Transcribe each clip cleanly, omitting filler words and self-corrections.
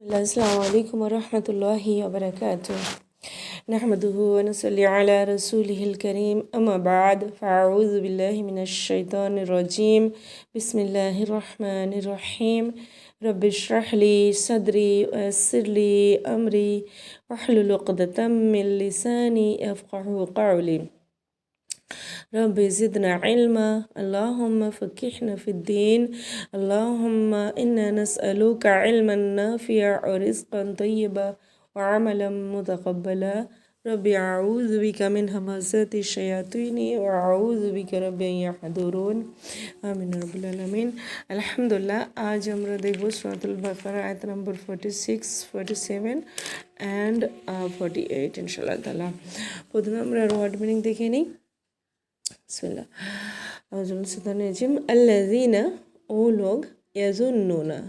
السلام عليكم ورحمة الله وبركاته. نحمده ونصلي على رسوله الكريم أما بعد فأعوذ بالله من الشيطان الرجيم. بسم الله الرحمن الرحيم. رب اشرح لي صدري ويسر لي أمري واحلل عقدة من لساني يفقه قولي. رب زدنا علما اللهم فقهنا في الدين اللهم إنا نسألك علما نافعا ورزقا طيبا وعملا متقبلا. رب أعوذ بك من همزات الشياطين وأعوذ بك رب أن يحضرون آمين رب العالمين. আলহামদুলিল্লাহ, আজ আমরা দেখব সূরাতুল বাকারা আয়াত নম্বর 46, 47 and 48 ইনশাআল্লাহ তাআলা। প্রথমে আমরা ওয়ার্ড মিনিং দেখে নিই। बिस्मिल्लाह आउज़ुबिल्लाहिमिनश्शैतानिर्रजीम। अल्लज़ीना ও লোক, ইয়াজুন্নুনা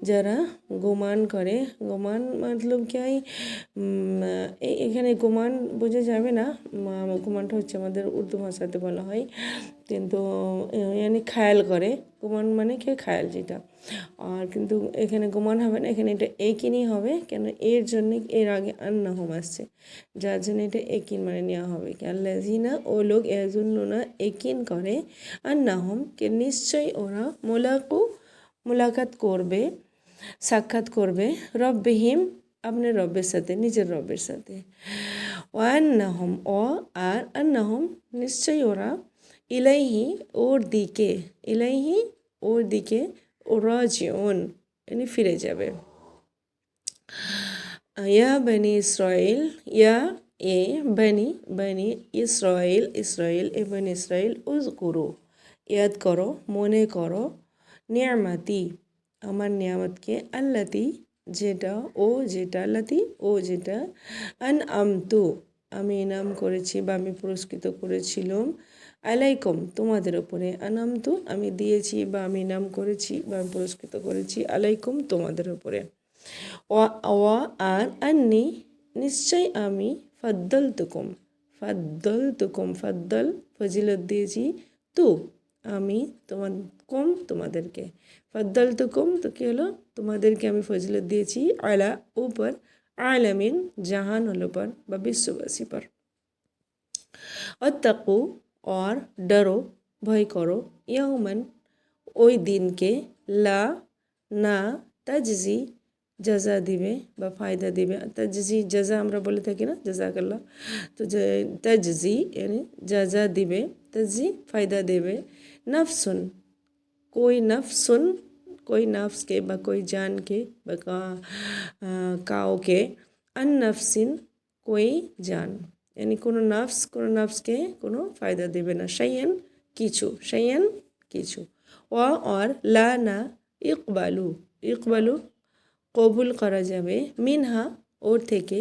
যারা গোমান করে। গোমান মতলব কি হয়, এখানে গোমান বোঝা যাবে না। গোমানটা হচ্ছে আমাদের উর্দু ভাষাতে বলা হয়, কিন্তু মানে খায়াল করে। গোমান মানে কি খায়াল যেটা, আর কিন্তু এখানে গোমান হবে না, এখানে এটা একিনই হবে। কেন এর জন্য এর আগে আন্নাহুম আসছে, যার জন্য এটা একিন মানে নেওয়া হবে। আল্লাযিনা ও লোক, ইয়াজুন্নুনা একিন করে, আন্নাহুম কে নিশ্চয়ই ওরা, মুলাকাত করবে, সাক্ষাৎ করবে, রব্বিহিম আপনার রবের সাথে, নিজের রবের সাথে। ওয়ান্নাহুম ও আর আন্নাহুম নিশ্চয়ই ওরা, ইলাইহি ওর দিকে, ইলাইহি ওর দিকে, রাজিউন মানে ফিরে যাবে। ইয়া বনি ইসরাইল, ইয়া এ বনি, বনি ইসরাইল, ইসরাইল এ বনি ইসরাইল, উযকুরু ইয়াদ করো, মনে করো, নিয়ামতি আমার নিয়ামতকে, আল্লাতি যেটা, ও যেটা, আল্লাতি ও যেটা, আনআমতু আমি ইনাম করেছি বা আমি পুরস্কৃত করেছিলাম, আলাইকুম তোমাদের উপরে, আনামতু আমি দিয়েছি বা আমি ইনাম করেছি বা আমি পুরস্কৃত করেছি, আলাইকুম তোমাদের উপরে। ওয়া আর আন্নি নিশ্চয় আমি, ফাদ্দালতুকুম, ফাদ্দালতুকুম ফাদ্দাল ফজিলত দিয়েছি, তু আমি, তোমাদেরকে, ফাদ্দালতুকুম তো কী হলো, তোমাদেরকে আমি ফজিলত দিয়েছি, আলা উপর, আলামিন জাহান হলো পর বা বিশ্ববাসী পর। অত্তাকু और डरो, ভয় করো, ইয়াউমান ওই দিনকে, লা না তাজজি জাজা দিবে বা ফায়দা দিবে। তাজজি জাজা আমরা বলে থাকি না, জাজাকাল্লাহ, তো তাজজি यानी জাজা দিবে, তাজজি ফায়দা দেবে, নফসুন कोई नफ्सुन कोई नफ्स के বা कोई जान के বা কাউকে, अन नफ्सिन कोई जान यानी কোনো নফসকে কোনো ফায়দা দেবে না, শাইয়ান কিছু, শাইয়ান কিছু। और লা না ইকবালু কবুল করা যাবে, মিনহা ওর থেকে,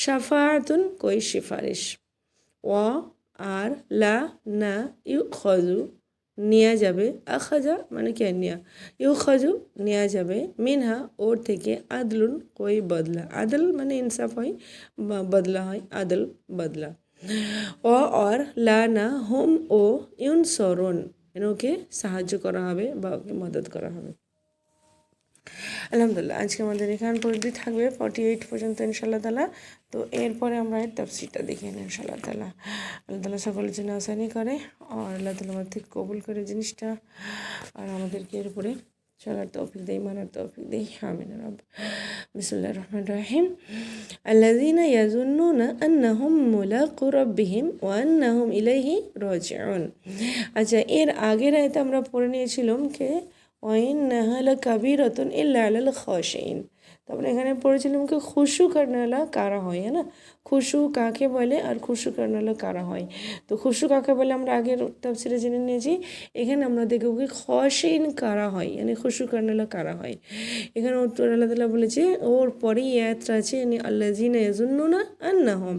শাফাআতুন কোই সিফারিশ। আর লা না ইউখাযু নেওয়া যাবে, আখাজা মানে কে নেওয়া, ইউখাজু নেওয়া যাবে, মিনহা ওর থেকে, আদলুন কোই বদলা, আদল মানে ইনসাফ হয়, বদলা হয়, আদল বদলা। আর লা না হুম ও ইউনসরুন ওকে সাহায্য করা হবে বা ওকে মদত করা হবে। আলহামদুলিল্লাহ, আজকে আমাদের এখান পর্যন্তই থাকবে 48 পর্যন্ত ইনশাআল্লাহ তাআলা। তো এরপরে আমরা এর তাফসীরটা দেখে নিই ইনশাআল্লাহ তাআলা। আল্লাহ তাআলা সকলের জন্য আসানি করে, আর আল্লাহ তাআলা আমাদের থেকে কবুল করে জিনিসটা, আর আমাদেরকে এর উপরে চলার তৌফিক দেয়, মানার তৌফিক দেয়। আমিন রব। বিসমিল্লাহির রহমানির রহিম। আল্লাযীনা ইয়াযুন্নুনা আন্নাহুম মুলাকু রাব্বিহিম ওয়া আন্নাহুম ইলাইহি রাজিউন। আচ্ছা, এর আগের আয়াতে আমরা পড়ে নিয়েছিলাম কে ওয়াইন্নাহা লাকাবীরাতুন ইল্লা আলাল খাশিঈন। তারপরে এখানে পড়েছিলাম কি খুশু করনেওয়ালা কারা হয়, না, খুশু কাকে বলে আর খুশু করনেওয়ালা কারা হয়। তো খুশু কাকে বলে আমরা আগের তাফসীরে জেনে নিয়েছি। এখানে আমরা দেখব কি খাশিঈন কারা হয়, মানে খুশু করনেওয়ালা কারা হয়। এখানে উত্তর আল্লাহ তাআলা বলেছে, ওর পরেই আয়াতটা আছে, মানে আল্লাযীনা ইয়াজুন্নুনা আন্নাহুম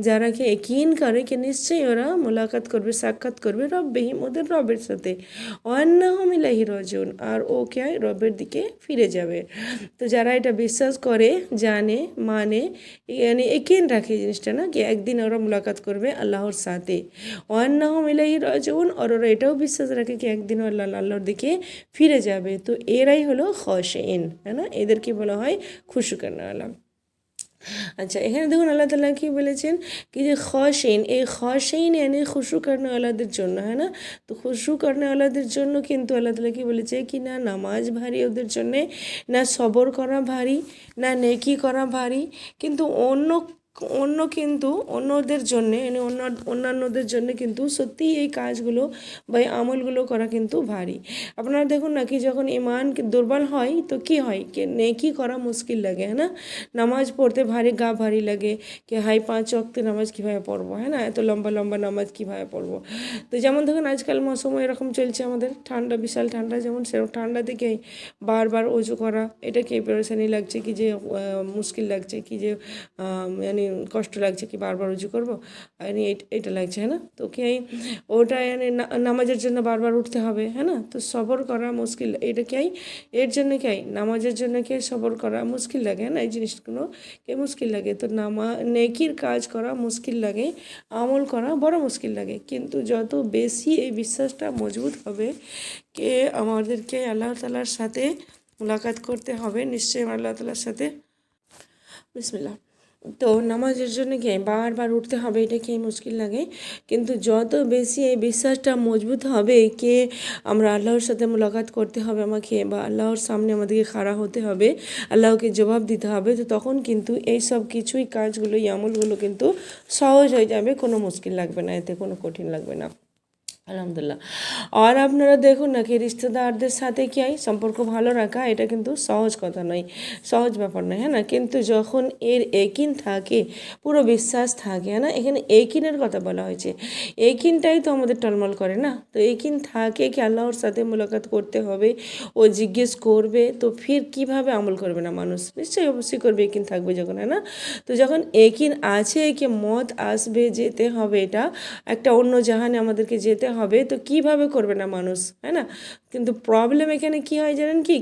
যারা কি ইয়াকিন করে কি নিশ্চয়ই ওরা মুলাকাত করবে, সাক্ষাৎ করবে, রব্বিহিম ওদের রবের সাথে, ওয়া আন্নাহুম ইলাইহি রাজিউন আর ও কে রবের দিকে ফিরে যাবে। তো যারা এটা এটা বিশ্বাস করে, জানে, মানে, মানে একিন রাখে জিনিসটা না, কি একদিন ওরা মুলাকাত করবে আল্লাহর সাথে। ওয়ান্নাহুম ইলাইহি রাজিউন, আর ওরা এটাও বিশ্বাস রাখে কি একদিন আল্লাহর দিকে ফিরে যাবে। তো এরাই হলো খশঈন, হ্যাঁ না, এদেরকে বলা হয় খুশু করনেওয়ালা। আচ্ছা, এখানে দেখুন আল্লাহ তাআলা কি বলেছেন কি যে খশঈন, এই খশঈন মানে খুশু করনেওয়ালাদের জন্য, হ্যাঁ না। তো খুশু করনেওয়ালাদের জন্য কিন্তু আল্লাহ তাআলা কি বলেছে কি না নামাজ ভারী ওদের জন্যে, না সবর করা ভারী, না নেকি করা ভারী, কিন্তু অন্যদের জন্যে মানে অন্যান্যদের জন্যে কিন্তু সত্যিই এই কাজগুলো বা এই আমলগুলো করা কিন্তু ভারী। আপনারা দেখুন না কি যখন ইমান দুর্বল হয় তো কি হয়, কি নেকি করা মুশকিল লাগে, হ্যাঁ না। নামাজ পড়তে ভারী গা ভারী লাগে, কি হাই 5 ওয়াক্ত নামাজ কীভাবে পড়বো, হ্যাঁ না, এত লম্বা লম্বা নামাজ কীভাবে পড়বো। তো যেমন দেখুন আজকাল মৌসুম এরকম চলছে আমাদের, ঠান্ডা, বিশাল ঠান্ডা, যেমন সেরকম ঠান্ডা থেকে বারবার অজু করা এটা কি পেরেশানি লাগছে, কি যে মুশকিল লাগছে, কি যে মানে কষ্ট লাগছে কি বারবার উজু করবো, মানে এটা লাগছে, হ্যাঁ না। তো কি ওটা মানে নামাজের জন্য বারবার উঠতে হবে, হ্যাঁ না। তো সবর করা মুশকিল, এটা কি এর জন্য কি নামাজের জন্য কি সবর করা মুশকিল লাগে, হ্যাঁ না, এই জিনিসগুলো কে মুশকিল লাগে। তো নেকির কাজ করা মুশকিল লাগে, আমল করা বড় মুশকিল লাগে, কিন্তু যত বেশি এই বিশ্বাসটা মজবুত হবে কে আমাদেরকে আল্লাহ তাআলার সাথে মুলাকাত করতে হবে, নিশ্চয়ই আল্লাহ তাআলার সাথে। বিসমিল্লাহ। তো নামাজের জন্য কি বারবার উঠতে হবে, এটা কি মুশকিল লাগে, কিন্তু যত বেশি এই বিশ্বাসটা মজবুত হবে কে আমরা আল্লাহর সাথে মুলাকাত করতে হবে আমাকে, বা আল্লাহর সামনে আমাদেরকে খাড়া হতে হবে, আল্লাহকে জবাব দিতে হবে, তো তখন কিন্তু এই সব কিছুই কাজগুলো এই আমলগুলো কিন্তু সহজ হয়ে যাবে, কোনো মুশকিল লাগবে না, এতে কোনো কঠিন লাগবে না, আলহামদুলিল্লাহ। আর আপনারা দেখুন না কি রিশতেদারদের সাথে কি সম্পর্ক ভালো রাখা এটা কিন্তু সহজ কথা নয়, সহজ ব্যাপার নয়, হ্যাঁ না। কিন্তু যখন এর একিন থাকে, পুরো বিশ্বাস থাকে, হ্যাঁ না, এখানে একিনের কথা বলা হয়েছে, একিনটাই তো আমাদের টলমল করে না। তো একিন থাকে কি আল্লাহর সাথে মুলাকাত করতে হবে, ও জিজ্ঞেস করবে, তো ফির কিভাবে আমল করবে না মানুষ, নিশ্চয়ই অবশ্যই করবে, একিন থাকবে যখন, হ্যাঁ না। তো যখন একিন আছে কি মত আসবে, যেতে হবে, এটা একটা অন্য জাহানে আমাদেরকে যেতে হবে, তো কিভাবে করবে না মানুষ, হ্যাঁ না। কিন্তু প্রবলেম এখানে কি হয় জানেন কি,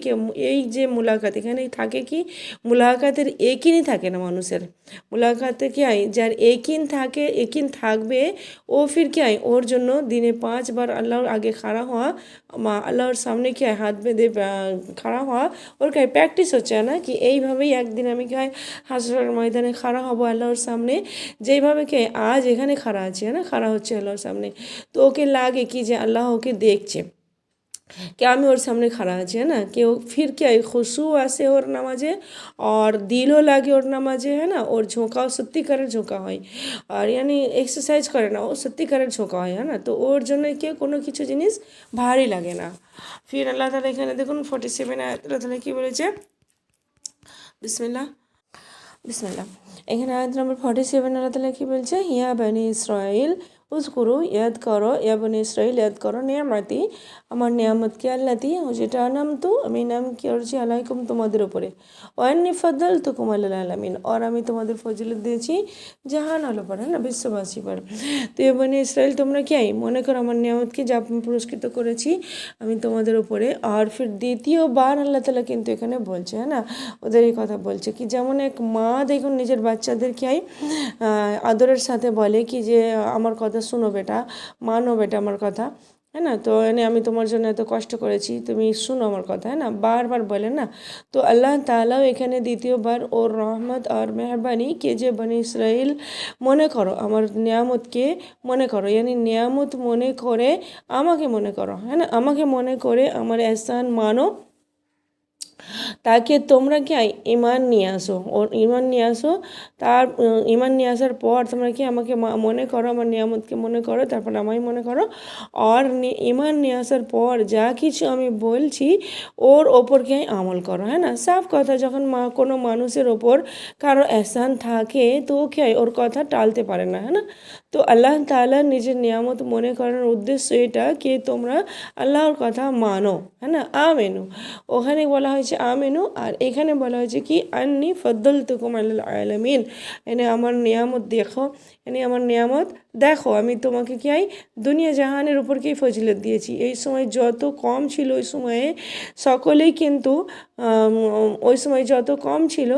এই যে মুলাকাত এখানে থাকে কি মুলাকাতের একিনই থাকে না মানুষের। মুলাকাতে কি যার একিন থাকে, একিন থাকবে, ও ফির কি ওর জন্য দিনে 5 বার আল্লাহর আগে খাড়া হওয়া, আল্লাহর সামনে কি হাত বেঁধে খাড়া হওয়া, ওর কি প্র্যাকটিস হচ্ছে না, কি এইভাবেই একদিন আমি কি হাসরের ময়দানে খাড়া হব আল্লাহর সামনে, যেইভাবে কি আজ এখানে খাড়া আছে, না খাড়া হচ্ছে আল্লাহর সামনে। তো ওকে লাগে কি যে আল্লাহ ওকে দেখছে, कि আমি ওর সামনে খাড়া আছি, है ना। कि फिर क्या खुशू আসে ওর নামাজে, और দিলও লাগে ওর নামাজে, है ना। ওর ঝোঁকাও সত্যিকারের ঝোঁকা হয়, আর यानी এক্সারসাইজ করে না, ও সত্যিকারের ঝোঁকা হয়, है ना। তো ওর জন্য কেউ কোনো কিছু জিনিস ভারী লাগে না। ফির আল্লাহ তাআলা এখানে দেখুন 47 আয়াত আল্লাহ তাআলা কি বলেছে, বিসমিল্লাহ। বিসমিল্লাহ। এখানে আয়াত নম্বর 47 আল্লাহ তাআলা কি বলছে, ইয়া বনি ইসরাইল উযকুরু ইয়াদ করো, ইয়া বনি ইসরাইল ইয়াদ করো নিয়ামতি, আমার নিয়ামতকে আল্লাতি, যেটা নাম তো আমি নাম করেছি আলাইকুম তোমাদের উপরে, ওয়ান্নি ফাদ্দালতুকুম আলাল আলামিন, আর আমি তোমাদের ফজিলত দিয়েছি জাহান আলো পর, না বিশ্ববাসী পর। তো ইয়া বনি ইসরাইল তোমরা কি মনে করো আমার নিয়ামতকে যা পুরস্কৃত করেছি আমি তোমাদের উপরে। আর ফির দ্বিতীয়বার আল্লাহ তাআলা কিন্তু এখানে বলছে, হ্যাঁ না, ওদের এই কথা বলছে কি যেমন এক মা দেখুন নিজের বাচ্চাদের কি আদরের সাথে বলে কি যে আমার কথা শুনো বেটা, মানো বেটা আমার কথা, है ना। तो यानी আমি তোমার জন্য এত কষ্ট করেছি, তুমি শুনো আমার কথা, है ना, বারবার বলে না। তো আল্লাহ তাআলাও এখানে দ্বিতীয়বার ওর রহমত আর মেহরবানি কে যে বনি ইসরাইল মনে করো, আমার নিয়ামতকে মনে করো, यानी নিয়ামত মনে করে আমাকে মনে করো, है ना, আমাকে মনে করে আমার এহসান মানো, তাকে তোমরা কি ইমান নিয়ে আসো, ওর ইমান নিয়ে আসো। তার ইমান নিয়ে আসার পর তোমরা কি আমাকে মনে করো, আমার নিয়ামতকে মনে করো, তারপর আমায় মনে করো। আর ইমান নিয়ে আসার পর যা কিছু আমি বলছি ওর ওপর কি আমল করো, হ্যাঁ না। সাফ কথা, যখন কোনো মানুষের ওপর কারো এহসান থাকে তো কি ওর কথা টালতে পারে না, হ্যাঁ না। তো আল্লাহ তাআলা নিজের নিয়ামত মনে করার উদ্দেশ্য এটা কি তোমরা আল্লাহর কথা মানো, হ্যাঁ না। আমেনু, ওখানে বলা হয়েছে আমেনু, আর এখানে বলা হয়েছে কি আন্নি ফাদ্দালতুকুম আলাল আলামিন, মানে আমার নিয়ামত দেখো, মানে আমার নিয়ামত দেখো আমি তোমাকে কি দুনিয়া জাহানের উপর কি ফজিলত দিয়েছি। এই সময় যত কম ছিল ওই সময়ে সকলেই কিন্তু ওই সময় যত কম ছিল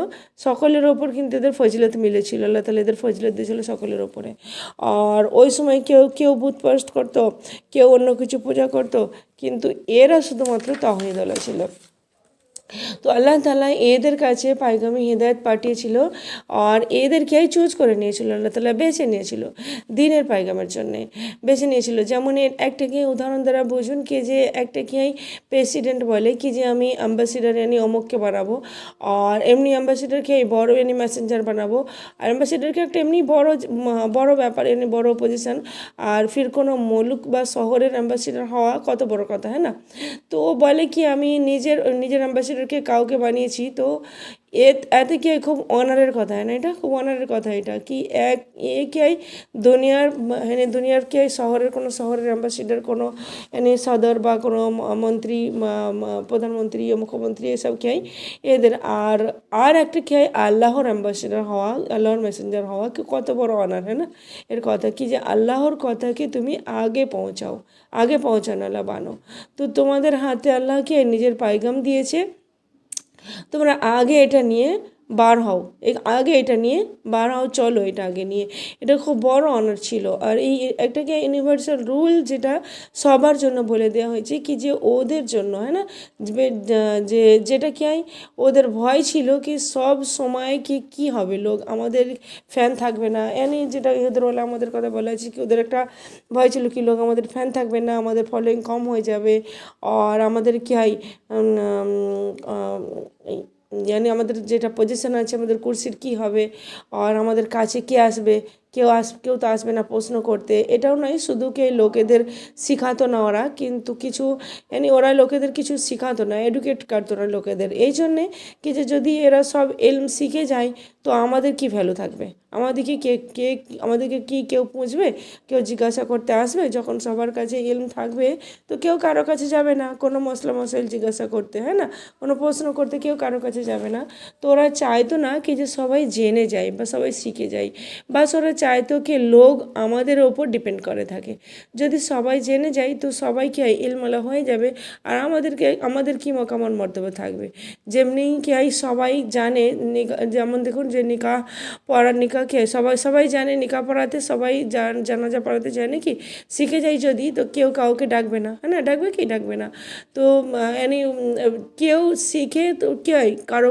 সকলের ওপর কিন্তু এদের ফজিলত মিলেছিল, আল্লাহ তালা এদের ফজিলত দিয়েছিল সকলের ওপরে। আর ওই সময় কেউ কেউ বুত পরস্ত করতো, কেউ অন্য কিছু পূজা করতো, কিন্তু এরা শুধুমাত্র তাওহীদওয়ালা ছিল। তো আল্লাহ তাআলা এদের কাছে পায়গামে হিদায়ত পাঠিয়েছিল আর এদেরকে চুজ করে নিয়েছিল, আল্লাহ তাআলা বেছে নিয়েছিল দিনের পায়গামের জন্যে বেছে নিয়েছিল। যেমন এর একটা কি উদাহরণ দ্বারা বুঝুন কি যে একটা কি প্রেসিডেন্ট বলে কি যে আমি অ্যাম্বাসিডার অমুককে বানাবো, আর এমনি অ্যাম্বাসিডারকে বড় মেসেঞ্জার বানাবো, আর অ্যাম্বাসিডারকে একটা এমনি বড় ব্যাপার বড় পজিশন, আর ফির কোনো মুলুক বা শহরের অ্যাম্বাসিডার হওয়া কত বড় কথা, হ্যাঁ না। তো ও বলে কি আমি নিজের অ্যাম্বাসিডারকে কাউকে বানিয়েছি, তো এতে কি খুব অনারের কথা, হ্যাঁ না, এটা খুব অনারের কথা। এটা কি কি দুনিয়ার কি শহরের অ্যাম্বাসিডার কোনো সদর বা কোনো মন্ত্রী প্রধানমন্ত্রী মুখ্যমন্ত্রী এসব কি এদের, আর একটা কি আল্লাহর অ্যাম্বাসিডার হওয়া, আল্লাহর মেসেঞ্জার হওয়া কি কত বড় অনার, হ্যাঁ না। এর কথা কি যে আল্লাহর কথাকে তুমি আগে পৌঁছানো আল্লাহ বানো। তো তোমাদের হাতে আল্লাহকে নিজের পায়গাম দিয়েছে, তোমরা আগে এটা নিয়ে বার হও, চলো এটা আগে নিয়ে। এটা খুব বড় অনার ছিল। আর এই একটাকে ইউনিভার্সাল রুল যেটা সবার জন্য বলে দেওয়া হয়েছে কি যে ওদের জন্য, হ্যাঁ না, যেটা কি ওদের ভয় ছিল কি সব সময় কি হবে, লোক আমাদের ফ্যান থাকবে না, যেটা ইহুদের বলে আমাদের কথা বলা হয়েছে কি ওদের একটা ভয় ছিল কি লোক আমাদের ফ্যান থাকবে না, আমাদের ফলোয়িং কম হয়ে যাবে, আর আমাদের কি আমাদের যেটা পজিশন আছে আমাদের কুর্সির কি হবে, আর আমাদের কাছে কে আসবে, কেউ তো আসবে না প্রশ্ন করতে। এটাও নয় শুধু লোকেদের শিখাতো না ওরা, কিন্তু কিছু ওরা লোকেদের কিছু শিখাতো না, এডুকেট করতো না লোকেদের। এই জন্যে কি যে যদি এরা সব এলম শিখে যায় তো আমাদের কি ভ্যালু থাকবে, আমাদেরকে কি কেউ পুঁছবে, কেউ জিজ্ঞাসা করতে আসবে? যখন সবার কাছে ইলম থাকবে তো কেউ কারো কাছে যাবে না কোনো মশলা মশাইল জিজ্ঞাসা করতে, হ্যাঁ না, কোনো প্রশ্ন করতে কেউ কারো কাছে যাবে না। তো ওরা চাইতো না কি যে সবাই জেনে যায় বা সবাই শিখে যায়, বাস ওরা চাইতো কি লোক আমাদের ওপর ডিপেন্ড করে থাকে। যদি সবাই জেনে যায় তো সবাই কি ইলমওয়ালা হয়ে যাবে, আর আমাদের কি মকামান মর্তবা থাকবে। যেমনি কি সবাই জানে যেমন দেখুন যে নিকাহকে সবাই জানে, নিকাহ পড়াতে সবাই জানাজা পড়াতে জানে কি শিখে যায় যদি, তো কেউ কাউকে ডাকবে না, হ্যাঁ না, ডাকবে না। তো কেউ শিখে তো কি কারো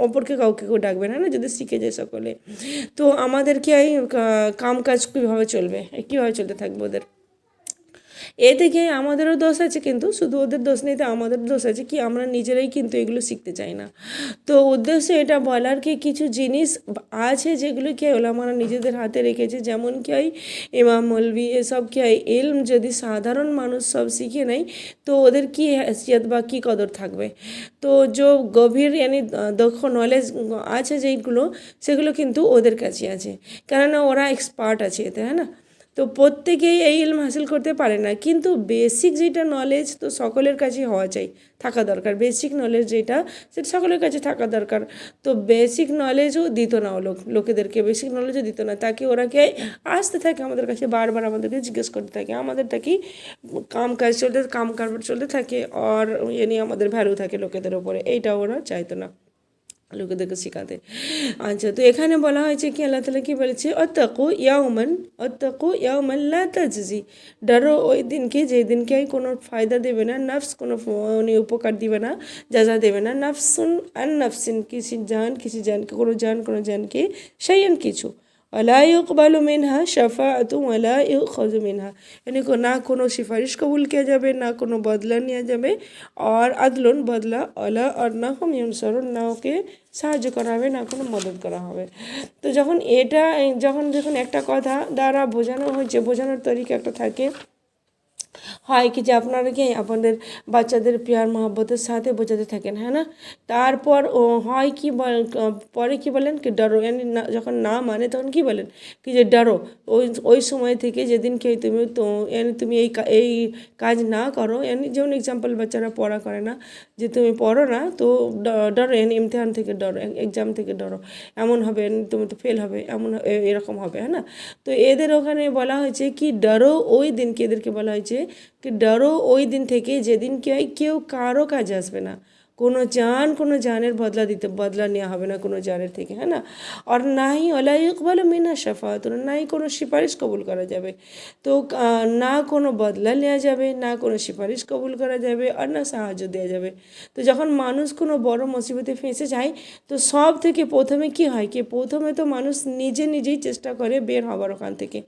অপরকে কাউকে কেউ ডাকবে না, না, যদি শিখে যায় সকলে। তো আমাদের কি কাম কাজ কীভাবে চলতে থাকবে ওদের। এ থেকে আমাদেরও দোষ আছে, কিন্তু শুধু ওদের দোষ নেই, তো আমাদের দোষ আছে কি আমরা নিজেরাই কিন্তু এগুলো শিখতে চাই না। তো উদ্দেশ্য এটা বলার কি কিছু জিনিস আছে যেগুলো কি ওলামারা নিজেদের হাতে রেখেছে, যেমন কি ইমাম মৌলভী এসব কি ইলম যদি সাধারণ মানুষ সব শিখে নেয় তো ওদের কি हैसियत বা কী কদর থাকবে। তো যে গভীর দক্ষ নলেজ আছে যেইগুলো, সেগুলো কিন্তু ওদের কাছে আছে, কেননা ওরা এক্সপার্ট আছে এতে, হ্যাঁ না। তো প্রত্যেকেই এই ইলম হাসিল করতে পারে না, কিন্তু বেসিক যেটা নলেজ তো সকলের কাছে থাকা দরকার। বেসিক নলেজ যেটা সেটা সকলের কাছে থাকা দরকার। তো বেসিক নলেজও দিত না লোকেদেরকে, বেসিক নলেজও দিত না, তাকে ওরাকে আসতে থাকে আমাদের কাছে বারবার আমাদেরকে জিজ্ঞেস করতে থাকে, আমাদেরটা কি কাম কারবার চলতে থাকে, আর নিয়ে আমাদের ভ্যালু থাকে লোকেদের ওপরে, এইটা ওরা চাইতো না লোকেদেরকে শেখাতে। আচ্ছা, তো এখানে বলা হয়েছে কি আল্লাহ তাআলা কি বলেছে, অত্তাকু ইয়াওমান লা তাজজি, ডরো ওই দিনকে যে দিনকে কোনো ফায়দা দেবে না, নফস কোনো উপকার দিবে না, যাজা দেবে না, নফসুন আন নফসিন, কিসি জানকে কোনো জানকে শাইআন কিছু, ওয়ালা ইউকবালু মিনহা শাফাআতুন ওয়ালা ইউখাযু মিনহা, না কোনো সিফারিশ কবুল কিয়া যাবে, না কোনো বদলা নেওয়া যাবে, আর আদলুন বদলা, আর না হুম ইউনসারুন, না ওকে সাহায্য করা হবে, না কোনো মদত করা হবে। তো যখন দেখুন একটা কথা দ্বারা বোঝানোর তরিকা একটা থাকে, হয় কি যে আপনারা কি আপনাদের বাচ্চাদের প্যার মহব্বতের সাথে বোঝাতে থাকেন, হ্যাঁ না? তারপর হয় কি পরে কি বলেন কি ডরো, यानी না যখন না মানে তখন কি বলেন কি যে ডরো। ওই ওই সময় থেকে যেদিন কি তুমি তো यानी তুমি এই কাজ না করো, यानी যেমন এক্সাম্পল বাচ্চারা পড়া করে না, যে তুমি পড়ো না তো ডরো, यानी ইমতিহান থেকে ডরো, এক্সাম থেকে ডরো, এমন হবে তুমি তো ফেল হবে, এমন এরকম হবে, হ্যাঁ না? তো এদের ওখানে বলা হয়েছে কি ডরো ওই দিনকে, এদেরকে বলা হয়েছে कि डरो ওই দিন থেকে যেদিন কি হয় কেউ কারো কাজে আসবে না, কোনো জানের বদলা নেওয়া হবে না কোনো জানের থেকে, হ্যাঁ না? আর না হি ওলা ইকবাল মিনা শাফাত, না হি কোনো সুপারিশ কবুল করা যাবে। তো না কোনো বদলা নেওয়া যাবে, না কোনো সুপারিশ কবুল করা যাবে, আর না সাহায্য দেওয়া যাবে। তো যখন মানুষ কোনো বড় মুসিবতে ফেঁসে যায় তো সব থেকে প্রথমে কি হয় কি প্রথমে তো মানুষ নিজেই চেষ্টা করে বের হবার ওখান থেকে।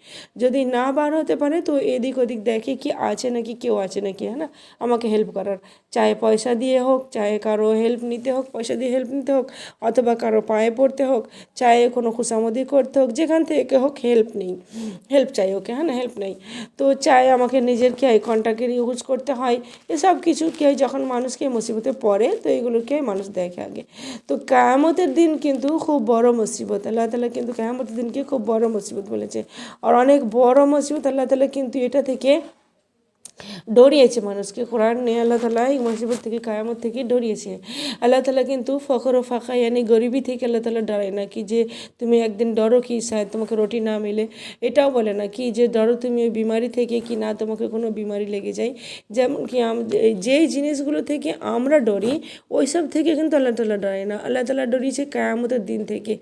যদি না বার হতে পারে তো এদিক ওদিক দেখে কি আছে নাকি, কেউ আছে নাকি, হ্যাঁ না, আমাকে হেল্প করার, চাहे পয়সা দিয়ে হোক, চাहे কারো হেল্প নিতে হোক, পয়সা দিয়ে হেল্প নিতে হোক, অথবা কারো পায়ে পড়তে হোক, চাहे কোনো খুশামদি করতে হোক, যেখান থেকে হোক হেল্প চাই ওকে, হ্যাঁ না, হেল্প নেই। তো চাই আমাকে নিজের কি হয় কন্ট্যাক্টের ইউজ করতে হয়, এসব কিছু কি হয় যখন মানুষকে মুসিবতে পড়ে তো এগুলোকে মানুষ দেখে আগে। তো কিয়ামতের দিন কিন্তু খুব বড় মুসিবত, আল্লাহ তাআলা কিন্তু কিয়ামতের দিনকে খুব বড় মুসিবত বলেছে। আর অনেক বড় মুসিবত আল্লাহ তাআলা কিন্তু এটা থেকে ডরিয়েছে মানুষকে। কোরআন নিয়ে আল্লাহ তাআলা এই মুসিবত থেকে কিয়ামত থেকে ডরিয়েছে। আল্লাহ তাআলা কিন্তু ফকর ও ফাঁকা यानी গরিবি থেকে আল্লাহ তাআলা ডরায় না কি যে তুমি একদিন ডরো কি শায়দ তোমাকে রুটি না মিলে, এটাও বলে না কি যে ডরো তুমি ওই বিমারি থেকে কি না তোমাকে কোনো বিমারি লেগে যায়। যেমন কি যেই জিনিসগুলো থেকে আমরা ডরি ওই সব থেকে কিন্তু আল্লাহ তাআলা ডরায় না, আল্লাহ তাআলা ডরিয়েছে কিয়ামতের দিন থেকে।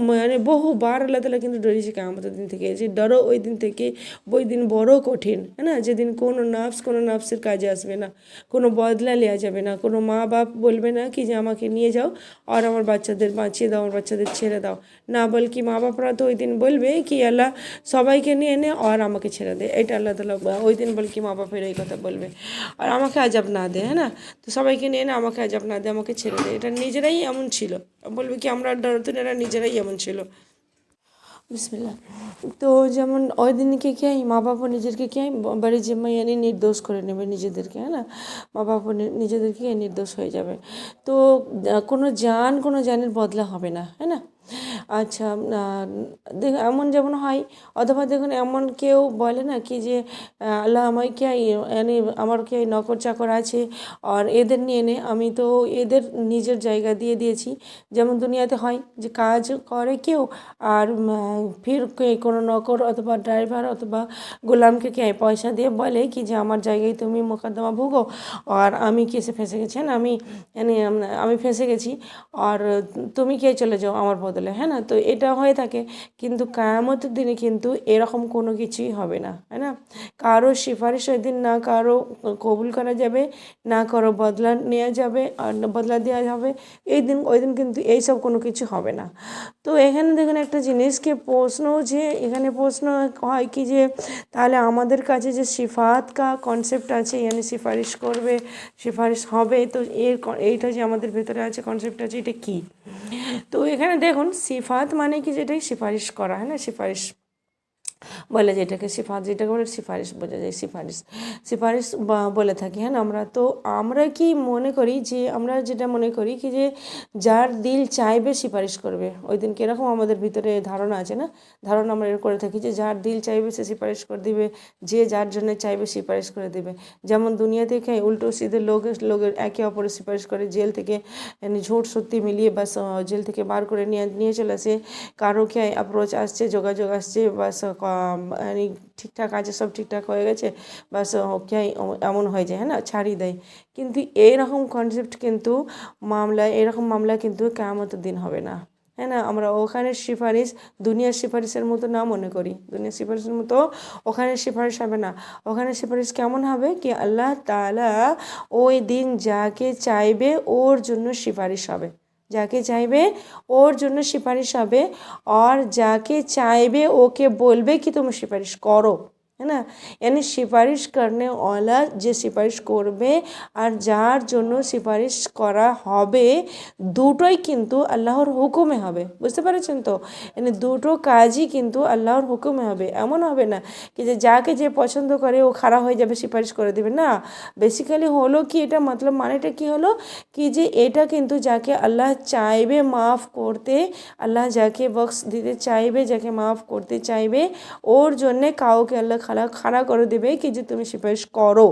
মানে বহুবার আল্লাহ তাআলা কিন্তু ডরিয়েছে কিয়ামতের দিন থেকে, যে ডরো ওই দিন থেকে, ওই দিন বড় কঠিন, হ্যাঁ না, যেদিন কোনো নাফসের কাজে আসবে না, কোনো বদলা নেওয়া যাবে না, কোনো মা বাপ বলবে না কি যে আমাকে নিয়ে যাও আর আমার বাচ্চাদের বাঁচিয়ে দাও, আমার বাচ্চাদের ছেড়ে দাও, না বলকি মা বাপরা তো ওই দিন বলবে কি আল্লাহ সবাইকে নিয়ে নে আর আমাকে ছেড়ে দে, এটা আল্লাহ তাআলা ওই দিন বলকি মা বাপের এই কথা বলবে, আর আমাকে আজাব না দে, হ্যাঁ না, তো সবাইকে নিয়ে নে আমাকে আজাব না দে, আমাকে ছেড়ে দে, এটা নিজেরাই এমন ছিল, বলবে কি আমরা ডরতেন, এরা নিজেরাই এমন ছিল। বিসমিল্লাহ। তো যেমন ওই দিনকে কি হয় মা বাবা নিজেদেরকে কি হয় বাড়ি জিম্মা यानी নির্দোষ করে নেবে নিজেদেরকে, হ্যাঁ না, মা বাবা নিজেদেরকে নির্দোষ হয়ে যাবে। তো কোনো জানের বদলা হবে না, হ্যাঁ না। আচ্ছা, দেখ এমন যেমন হয়, অথবা দেখুন এমন কেউ বলে না কি যে আল্লাহ আমায় কি यानी আমার কি নকর চাকর আছে আর এদের নিয়ে নে, আমি তো এদের নিজের জায়গা দিয়ে দিয়েছি। যেমন দুনিয়াতে হয় যে কাজ করে কেউ আর ফির কোনো নকর অথবা ড্রাইভার অথবা গোলামকে কে পয়সা দিয়ে বলে কি যে আমার জায়গায় তুমি মোকদ্দমা ভোগো আর আমি কেসে ফেঁসে গেছেন, আমি ফেঁসে গেছি আর তুমি কে চলে যাও আমার বদলে, হ্যাঁ না। তো এটা হয়ে থাকে, কিন্তু কিয়ামতের দিনে কিন্তু এরকম কোনো কিছুই হবে না, হ্যাঁ না। কারো সুপারিশ ওই দিন না কারো কবুল করা যাবে, না কারো বদলা নেওয়া যাবে আর বদলা দেওয়া যাবে, ওই দিন কিন্তু এইসব কোনো কিছু হবে না। তো এখানে দেখুন একটা জিনিসকে প্রশ্ন, যে এখানে প্রশ্ন হয় কি যে তাহলে আমাদের কাছে যে সিফাত কা কনসেপ্ট আছে यानी সিফারিশ করবে, সিফারিশ হবে, তো এইটা যে আমাদের ভেতরে আছে কনসেপ্ট আছে, এটা কি? তো এখানে দেখুন সিফাত মানে কি যেটাই সিফারিশ করা, হ্যাঁ না, সিফারিশ বলে যেটাকে যেটাকে বলে সিফারিশ বোঝা যায়, সিফারিশ বলে থাকি, হ্যাঁ আমরা কি মনে করি যে আমরা যেটা মনে করি কি যে যার দিল চাইবে সিফারিশ করবে, ওই দিন কীরকম আমাদের ভিতরে ধারণা আছে না, ধারণা আমরা করে থাকি যে যার দিল চাইবে সে সিফারিশ করে দিবে, যে যার জন্য চাইবে সিফারিশ করে দেবে। যেমন দুনিয়া থেকে উল্টো সিধে লোকের একে অপরের সিফারিশ করে, জেল থেকে ঝুট সত্যি মিলিয়ে বাস জেল থেকে বার করে নিয়ে চলে আসে, কারো কে অ্যাপ্রোচ আসছে, যোগাযোগ আসছে, বাস ঠিকঠাক আছে, সব ঠিকঠাক হয়ে গেছে, বাস কে এমন হয়ে যায়, হ্যাঁ না, ছাড়িয়ে দেয়। কিন্তু এইরকম কনসেপ্ট কিন্তু এরকম মামলা কিন্তু কিয়ামতের দিন হবে না, হ্যাঁ না। আমরা ওখানে সিফারিশ দুনিয়ার সিফারিশের মতো না মনে করি, দুনিয়ার সিফারিশের মতো ওখানে সিফারিশ হবে না। ওখানে সিফারিশ কেমন হবে কি আল্লাহ তাআলা ওই দিন যাকে চাইবে ওর জন্য সিফারিশ হবে, যাকে চাইবে ওর জন্য সিফারিশ হবে, আর যাকে চাইবে ওকে বলবে কি তুমি সিফারিশ করো, है ना। यानी सिफारिश करने वाला যে সিফারিশ করবে আর যার জন্য সিফারিশ করা হবে দুটোই কিন্তু আল্লাহর হুকুমে হবে, বুঝতে পেরেছেন তো। মানে দুটো কাজই কিন্তু আল্লাহর হুকুমে হবে, এমন হবে না কি যে যাকে যে পছন্দ করে ও খারাপ হয়ে যাবে সিফারিশ করে দেবে না। বেসিক্যালি হলো কি এটা মতলব মানেটা কি হলো কি যে এটা কিন্তু যাকে আল্লাহ চাইবে মাফ করতে, আল্লাহ যাকে বক্স দিতে চাইবে, যাকে মাফ করতে চাইবে ওর জন্যে কাউকে আল্লাহ খাড়া করে দেবে কি যে তুমি সিফারিশ করো,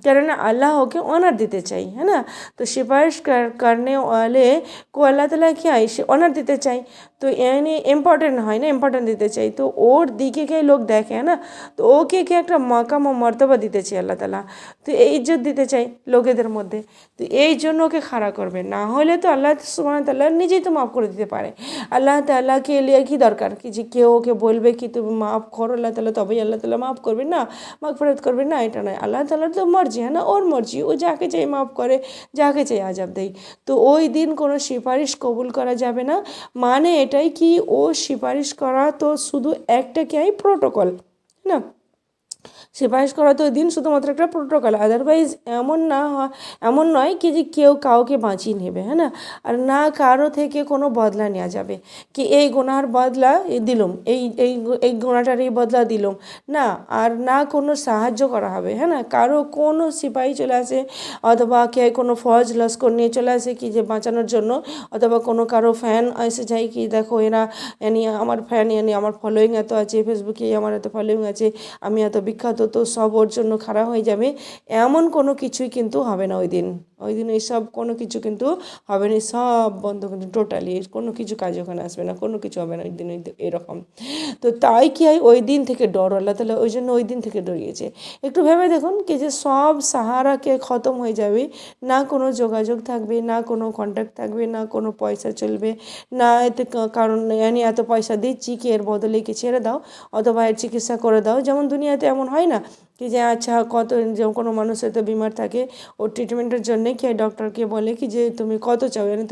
কেননা আল্লাহ ওকে অনার দিতে চাই, है ना। तो सिफारिश करने वाले को अल्लाह ताला क्या है ऑनर दिते চাই, তো यानी इम्पोर्टेंट হয় না, ইম্পর্টেন্ট দিতে চাই, তো ওর দিকে কে লোক দেখে না, তো ওকে কে একটা মাকাম ও মর্তবা দিতে চাই আল্লাহ তালা, তো এই ইজ্জত দিতে চাই লোকেদের মধ্যে, তো এই জন্য ওকে খাড়া করবে, না হলে তো আল্লাহ সুবহানাহু তাআলা নিজেই তো মাফ করে দিতে পারে। আল্লাহ তাআলাকে লিয়ে কি দরকার কি যে কেউ ওকে বলবে কি তুমি মাফ করো আল্লাহ তাআলা, তবেই আল্লাহ তাআলা মাফ করবে না, মাগফিরাত করবে না, এটা নয়। আল্লাহ তাআলার তো মর্জি, है ना, ওর মর্জি, ও যাকে চাই মাফ করে, যাকে চাই আজাব দেয়। তো ওই দিন কোনো সিফারিশ কবুল করা যাবে না, মানে এটাই কি ও সিফারিশ করা তো শুধু একটা কি প্রোটোকল না, সিফারিশ করা তো ওই দিন শুধুমাত্র একটা প্রোটোকল, আদারওয়াইজ এমন নয় কি যে কেউ কাউকে বাঁচিয়ে নেবে, হ্যাঁ না, আর না কারো থেকে কোনো বদলা নেওয়া যাবে কি এই গুনার বদলা দিলুম, এই গুনাটার এই বদলা দিলুম না, আর না কোনো সাহায্য করা হবে, হ্যাঁ না। কারো কোনো সিপাহী চলে আসে অথবা কে কোনো ফৌজ লস্কর নিয়ে চলে আসে কি যে বাঁচানোর জন্য, অথবা কোনো কারো ফ্যান এসে যায় কি দেখো এরা यानी আমার ফ্যান यानी আমার ফলোয়িং এত আছে, ফেসবুকে আমার এত ফলোয়িং আছে, আমি এত বিখ্যাত, তো সব ওর জন্য খারাপ হয়ে যাবে, এমন কোনো কিছুই কিন্তু হবে না ওই দিন। ওই দিন এইসব কোনো কিছু কিন্তু হবে না, সব বন্ধ, কিন্তু টোটালি কোনো কিছু কাজ ওখানে আসবে না, কোনো কিছু হবে না ওই দিন, এরকম। তো তাই কি হয় ওই দিন থেকে ডর, আল্লাহ তাআলা ওই জন্য ওই দিন থেকে ডরিয়েছে। একটু ভেবে দেখুন কি যে সব সাহারাকে খতম হয়ে যাবে, না কোনো যোগাযোগ থাকবে, না কোনো কন্ট্যাক্ট থাকবে, না কোনো পয়সা চলবে না, এতে কারণ यानी এত পয়সা দিচ্ছি কি এর বদলে কি ছেড়ে দাও অথবা এর চিকিৎসা করে দাও, যেমন দুনিয়াতে এমন হয় না কি যে আচ্ছা কত, যেমন কোনো মানুষ হয়তো বিমার থাকে ওর ট্রিটমেন্টের জন্যে কি ডক্টরকে বলে কি যে তুমি কত চাও, মানে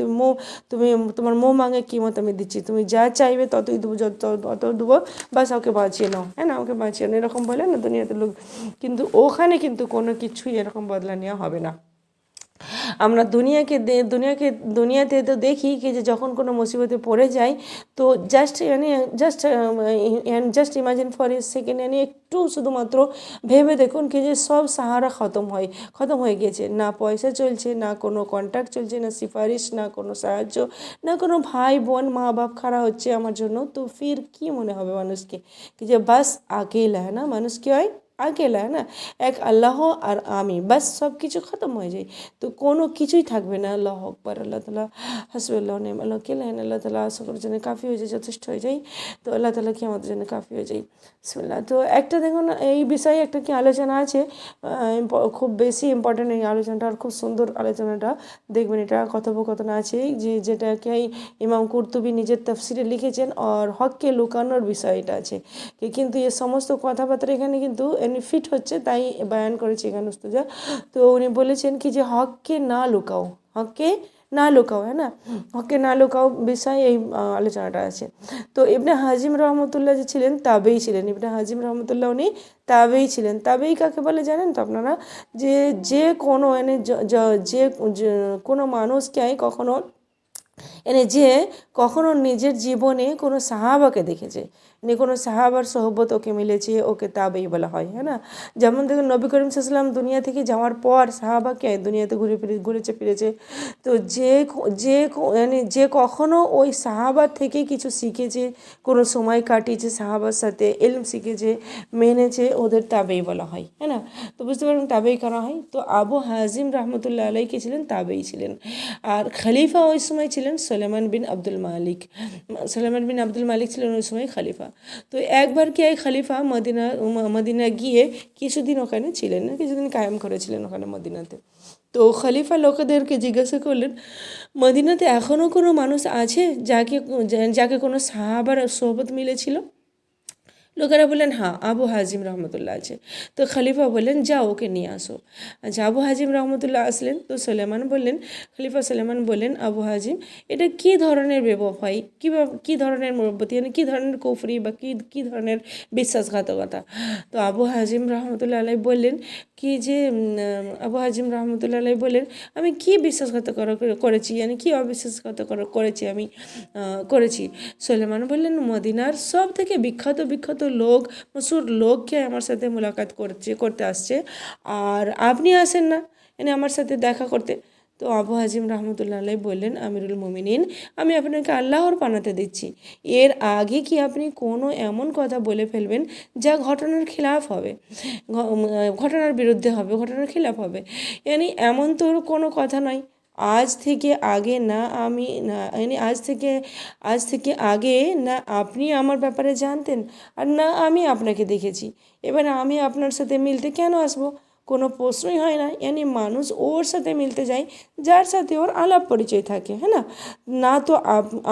তুমি তোমার মাঙে কিমত আমি দিচ্ছি, তুমি যা চাইবে ততই দেবো, তত দেবো, বাস ওকে বাঁচিয়ে নাও, হ্যাঁ না, ওকে বাঁচিয়ে নাও, এরকম বলে না দুনিয়াতে লোক, কিন্তু ওখানে কিন্তু কোনো কিছুই এরকম বদলা নেওয়া হবে না। আমরা দুনিয়াতে তো দেখি কি যে যখন কোনো মুসিবতে পড়ে যায় তো just imagine for a second, একটু শুধুমাত্র ভেবে দেখুন কি যে সব সাহারা খতম হয়ে গিয়েছে, না পয়সা চলছে, না কোনো কন্ট্যাক্ট চলছে, না সিফারিশ, না কোনো সাহায্য, না কোনো ভাই বোন মা বাপ খাড়া হচ্ছে আমার জন্য, তো ফির কি মনে হবে মানুষকে কি যে বাস আকেলা, है ना, মানুষ কি হয় আকেলা, है ना, এক আল্লাহ আর আমি, বাস সব কিছু খতম হয়ে যায়, তো কোনো কিছুই থাকবে না। আল্লাহ আকবার, আল্লাহ তাআলা হাসবুল্লাহ নি'মাল আল্লাহ কেলেন, আল্লাহ তাআলা সকলের জন্য কাফি হয়ে যায়, যথেষ্ট হয়ে যায়, তো আল্লাহ তাআলা কি আমাদের জন্য কাফি হয়ে যায়। বিসমিল্লাহ। তো একটা দেখুন এই বিষয়ে একটা কি আলোচনা আছে, খুব বেশি ইম্পর্টেন্ট এই আলোচনাটা, আর খুব সুন্দর আলোচনাটা, দেখবেন এটা কথোপকথন আছে যেটাকে ইমাম কুরতুবী নিজের তাফসিরে লিখেছেন, আর হককে লুকানোর বিষয় এটা আছে কিন্তু এই সমস্ত কথাবার্তা এখানে কিন্তু ফিট হচ্ছে, তাই বয়ান করেছে এখানে উস্তাদ। তো উনি বলেছেন কি যে হককে না লুকাও, হককে না লুকাও, है ना, হককে না লুকাও বিষয় এই আলোচনাটা আছে। তো ইবনে হাজিম রহমতুল্লাহ যে ছিলেন তাবেই ছিলেন, ইবনে হাজিম রহমতুল্লাহ উনি তাবেই ছিলেন। তাবেই কাকে বলে জানেন তো আপনারা, যে কোনো যে কোনো মানুষকে কখনো যে কখনো নিজের জীবনে কোনো সাহাবাকে দেখেছে, কোনো সাহাবার সোহবত ওকে মিলেছে, ওকে তাবেই বলা হয়, হ্যাঁ না। যেমন দেখুন নবী করিম সাল্লাল্লাহু আলাইহি ওয়াসাল্লাম দুনিয়া থেকে যাওয়ার পর সাহাবাকে দুনিয়াতে ঘুরেছে ফিরেছে, তো যে কখনো ওই সাহাবার থেকে কিছু শিখেছে, কোনো সময় কাটিয়েছে সাহাবার সাথে, ইলম শিখেছে, মেনেছে, ওদের তাবেই বলা হয়, হ্যাঁ না। তো বুঝতে পারবেন তাবেই করা হয়। তো আবু হাজিম রহমতুল্লাহ আলাইহি কে ছিলেন তাবেই ছিলেন, আর খলিফা ওই সময় ছিলেন সুলাইমান বিন আব্দুল মালিক ছিলেন ওই সময় খলিফা। তো একবার কি এই খলিফা মদিনা গিয়ে কিছুদিন ওখানে ছিলেন, কিছুদিন কায়েম করেছিলেন ওখানে মদিনাতে। তো খলিফা লোকেদেরকে জিজ্ঞাসা করলেন মদিনাতে এখনও কোনো মানুষ আছে যাকে কোনো সাহাবার সোহবত মিলেছিল। লোকেরা বললেন হ্যাঁ আবু হাজিম রহমতুল্লাহ আছে। তো খলিফা বললেন যাও ওকে নিয়ে আসো। আচ্ছা আবু হাজিম রহমতুল্লাহ আসলেন। তো সুলেমান বললেন, খলিফা সুলেমান বললেন আবু হাজিম এটা কী ধরনের বেবফাই, কী ধরনের মোরব্বতি, মানে কী ধরনের কুফরি বা কী ধরনের বিশ্বাসঘাতকতা। তো আবু হাজিম রহমতুল্লাহ আলাই বললেন কি যে আবু হাজিম রহমতুল্লাহ আলাই বললেন আমি কী বিশ্বাসঘাতকতা করেছি, মানে কী অবিশ্বাসঘাতকতা করেছি আমি করেছি। সুলেমান বললেন মদিনার সব থেকে বিখ্যাত লোক, মশুর লোককে আমার সাথে মোলাকাত করতে আসছে, আর আপনি আসেন না মানে আমার সাথে দেখা করতে। তো আবু হাজিম রহমতুল্লাহ আলাই বললেন আমিরুল মুমিনিন আমি আপনাকে আল্লাহর পানাতে দিচ্ছি, এর আগে কি আপনি কোনো এমন কথা বলে ফেলবেন যা ঘটনার খিলাফ হবে, ঘটনার বিরুদ্ধে হবে, ঘটনার খিলাফ হবে। মানে এমন তো কোনো কথা নয়, আজ থেকে আগে না আমি না মানে আজ থেকে আগে না আপনি আমার ব্যাপারে জানতেন আর না আমি আপনাকে দেখেছি, এবার আমি আপনার সাথে মিলতে কেন আসবো, কোনো প্রশ্নই হয় না। মানে মানুষ ওর সাথে মিলতে যায় যার সাথে ওর আলাপ পরিচয় থাকে, হ্যাঁ না, না তো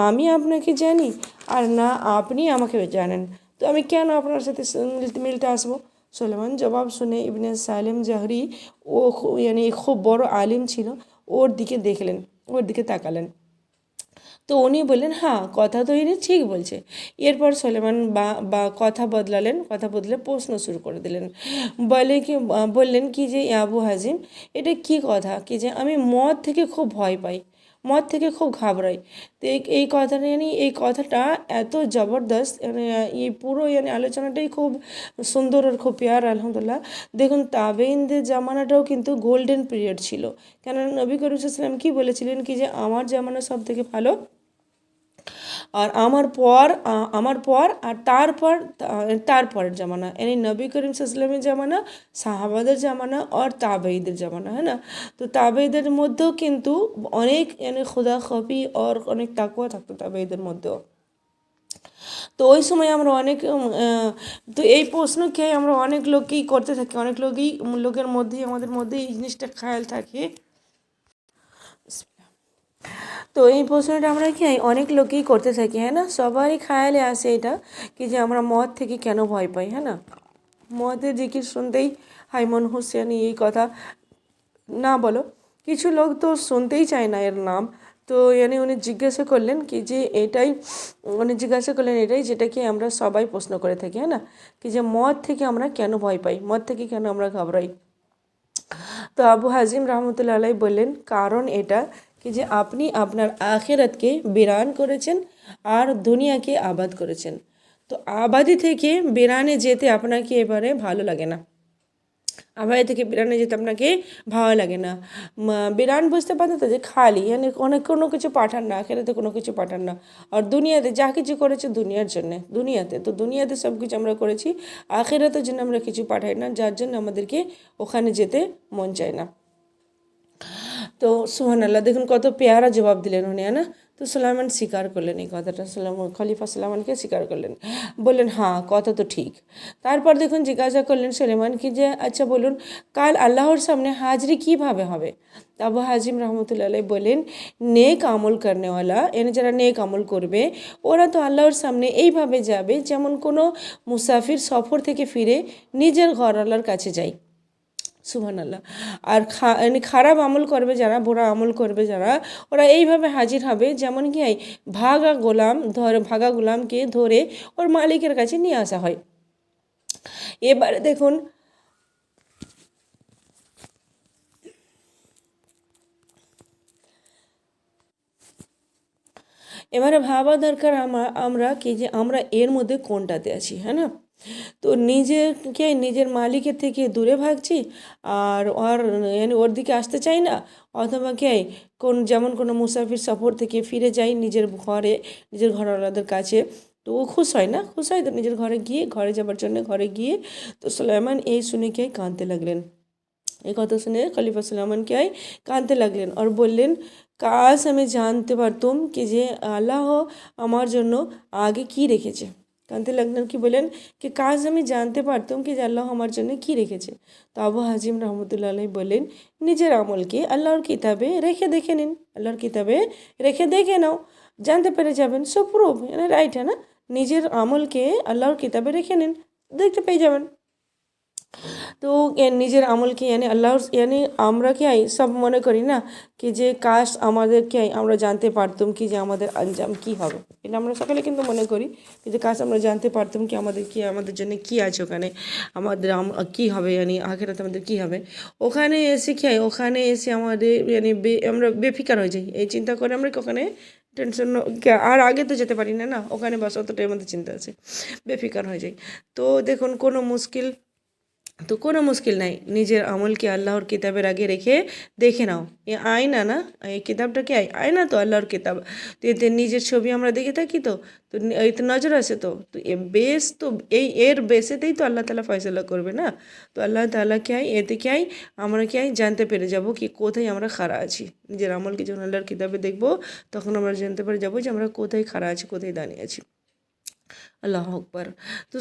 আমি আপনাকে জানি আর না আপনি আমাকে জানেন, তো আমি কেন আপনার সাথে মিলতে আসবো। সুলেমান জবাব শুনে ইবনে সালেম জাহরি ও মানে খুব বড় আলিম ছিল, ওর দিকে দেখলেন, ওর দিকে তাকালেন। তো উনি বললেন হ্যাঁ কথা তো ইনি ঠিক বলছে। এরপর সুলেমান বা কথা বদলালেন, কথা বদলে প্রশ্ন শুরু করে দিলেন। বললেন কি যে আবু হাজিম এটা কি কথা কি যে আমি মদ থেকে খুব ভয় পাই, মদ থেকে খুব ঘাবড়াই। তো এই কথাটা এই কথাটা এত জবরদস্ত, মানে এই পুরো আলোচনাটাই খুব সুন্দর আর খুব পেয়ার আলহামদুলিল্লাহ। দেখুন তাবেইনদের জামানাটাও কিন্তু গোল্ডেন পিরিয়ড ছিল, কেননা নবী করিম সাল্লাল্লাহু আলাইহি ওয়াসাল্লাম কি বলেছিলেন কি যে আমার জামানা সব থেকে ভালো, আর আমার পর আর তারপরের জামানা यानी নবী করিম সাল্লামের জামানা, সাহাবাদের জামানা আর তাবেঈদের জামানা, হ্যাঁ না। তো তাবেঈদের মধ্যেও কিন্তু অনেক খুদা খফি আর অনেক তাকওয়া থাকতো তাবেঈদের মধ্যেও। তো ওই সময় আমরা অনেক তো এই প্রশ্নকে আমরা অনেক লোককেই করতে থাকি, অনেক লোকের মধ্যেই আমাদের মধ্যে এই জিনিসটা খেয়াল থাকে। তো এই প্রশ্নটা আমরা কি অনেক লোকেই করতে থাকি, হ্যাঁ না, সবারই খেয়ালে আসে এটা কি যে আমরা মদ থেকে কেন ভয় পাই, হ্যাঁ না। মদের জিকির শুনতেই হাইমন হুসেন এই কথা না বলো, কিছু লোক তো শুনতেই চায় না এর নাম। তো উনি জিজ্ঞাসা করলেন কি যে এটাই যেটাকে আমরা সবাই প্রশ্ন করে থাকি, হ্যাঁ না, কি যে মদ থেকে আমরা কেন ভয় পাই, মদ থেকে কেন আমরা ঘাবড়াই। তো আবু হাজিম রহমতুল্লাহ আলাই বললেন কারণ এটা কি যে আপনি আপনার আখেরাতকে বিরান করেছেন আর দুনিয়াকে আবাদ করেছেন। তো আবাদি থেকে বিরানে যেতে আপনাকে এবারে ভালো লাগে না, আবাদি থেকে বিরানে যেতে আপনাকে ভালো লাগে না। বিরান বুঝতে পারতেন তো যে খালি অনেক কোনো কিছু পাঠান না, আখেরাতে কোনো কিছু পাঠান না, আর দুনিয়াতে যা কিছু করেছে দুনিয়ার জন্যে, তো দুনিয়াতে সব কিছু আমরা করেছি, আখেরাতের জন্য আমরা কিছু পাঠাই না, যার জন্য আমাদেরকে ওখানে যেতে মন চায় না। তো সুবহানাল্লাহ, দেখুন কত পেয়ারা জবাব দিলেন উনি, না। তো সুলাইমান স্বীকার করলেন এই কথাটা, খলিফা সুলাইমানকে স্বীকার করলেন, বললেন হ্যাঁ কথা তো ঠিক। তারপর দেখুন জিজ্ঞাসা করলেন সুলেমান কি যে আচ্ছা বলুন কাল আল্লাহর সামনে হাজিরি কিভাবে হবে। আবু হাজিম রহমতুল্লাহ বলেন নেক আমল করনেওয়ালা যারা নেক আমল করবে ওরা তো আল্লাহর সামনে এইভাবে যাবে যেমন কোনো মুসাফির সফর থেকে ফিরে নিজের ঘরওয়ালার কাছে যায়। সুবহানাল্লাহ। আর খারাপ আমল করবে যারা, বুরা আমল করবে যারা, ওরা এইভাবে হাজির হবে যেমন কি ভাগা গোলামকে ধরে ওর মালিকের কাছে নিয়ে আসা হয়। এবারে দেখুন এবারে ভাবা দরকার আমরা কি যে আমরা এর মধ্যে কোনটাতে আছি, হ্যাঁ না। তো নিজের মালিকের থেকে দূরে ভাগছি আর ওর দিকে আসতে চাই না, অথবা যেমন কোনো মুসাফির সফর থেকে ফিরে যাই নিজের ঘরওয়ালাদের কাছে, তো ও খুশ হয় তো নিজের ঘরে যাবার জন্য ঘরে গিয়ে। তো সুলাইমান এই শুনে কাঁদতে লাগলেন, এই কথা শুনে খলিফা সুলাইমান কাঁদতে লাগলেন আর বললেন কাশ আমি জানতে পারতুম কি যে আল্লাহ আমার জন্য আগে কি রেখেছে। কাঁদতে লাগলেন কি বলেন কি কাজ আমি জানতে পারতাম কি যে আল্লাহ আমার জন্য কি রেখেছে। তো আবু হাজিম রহমতুল্লাহ আলাইহি বললেন নিজের আমলকে আল্লাহর কিতাবে রেখে দেখে নাও, জানতে পেরে যাবেন। সো প্রুভ রাইট, হ্যাঁ না। নিজের আমলকে আল্লাহর কিতাবে রেখে নিন, দেখতে পেয়ে যাবেন। তো নিজের আমলকে আল্লাহর আমরা কি সব মনে করি না কি যে কাশ আমাদের কি আমরা জানতে পারতাম কি যে আমাদের আঞ্জাম কি হবে, এটা আমরা সকলে কিন্তু মনে করি কি যে কাশ আমরা জানতে পারতাম কি আমাদের জন্য কি আছে ওখানে, আমাদের কি হবে আখেরাতে আমাদের কি হবে। ওখানে এসে আমাদের আমরা বেফিকার হয়ে যাই, এই চিন্তা করে আমরা কি ওখানে টেনশন, আর আগে তো যেতে পারি না না, ওখানে বাস অতটাই আমাদের চিন্তা আছে, বেফিকার হয়ে যায়। তো দেখুন কোনো মুশকিল নাই, নিজের আমলকে আল্লাহর কিতাবের আগে রেখে দেখে নাও। এ আয়না না, এই কিতাবটা কি আয়না তো, আল্লাহর কিতাব। তো এতে নিজের ছবি আমরা দেখে থাকি, তো তো এই তো নজর আছে, তো তো বেশ, তো এর বেসেতেই তো আল্লাহ তাআলা ফয়সালা করবে না। তো আল্লাহ তাআলা এতে আমরা জানতে পেরে যাব কি কোথায় আমরা খাড়া আছি। নিজের আমলকে যখন আল্লাহর কিতাবে দেখবো, তখন আমরা জানতে পেরে যাবো যে আমরা কোথায় খাড়া আছি, কোথায় দাঁড়িয়ে আছি। আল্লাহ আকবার। তো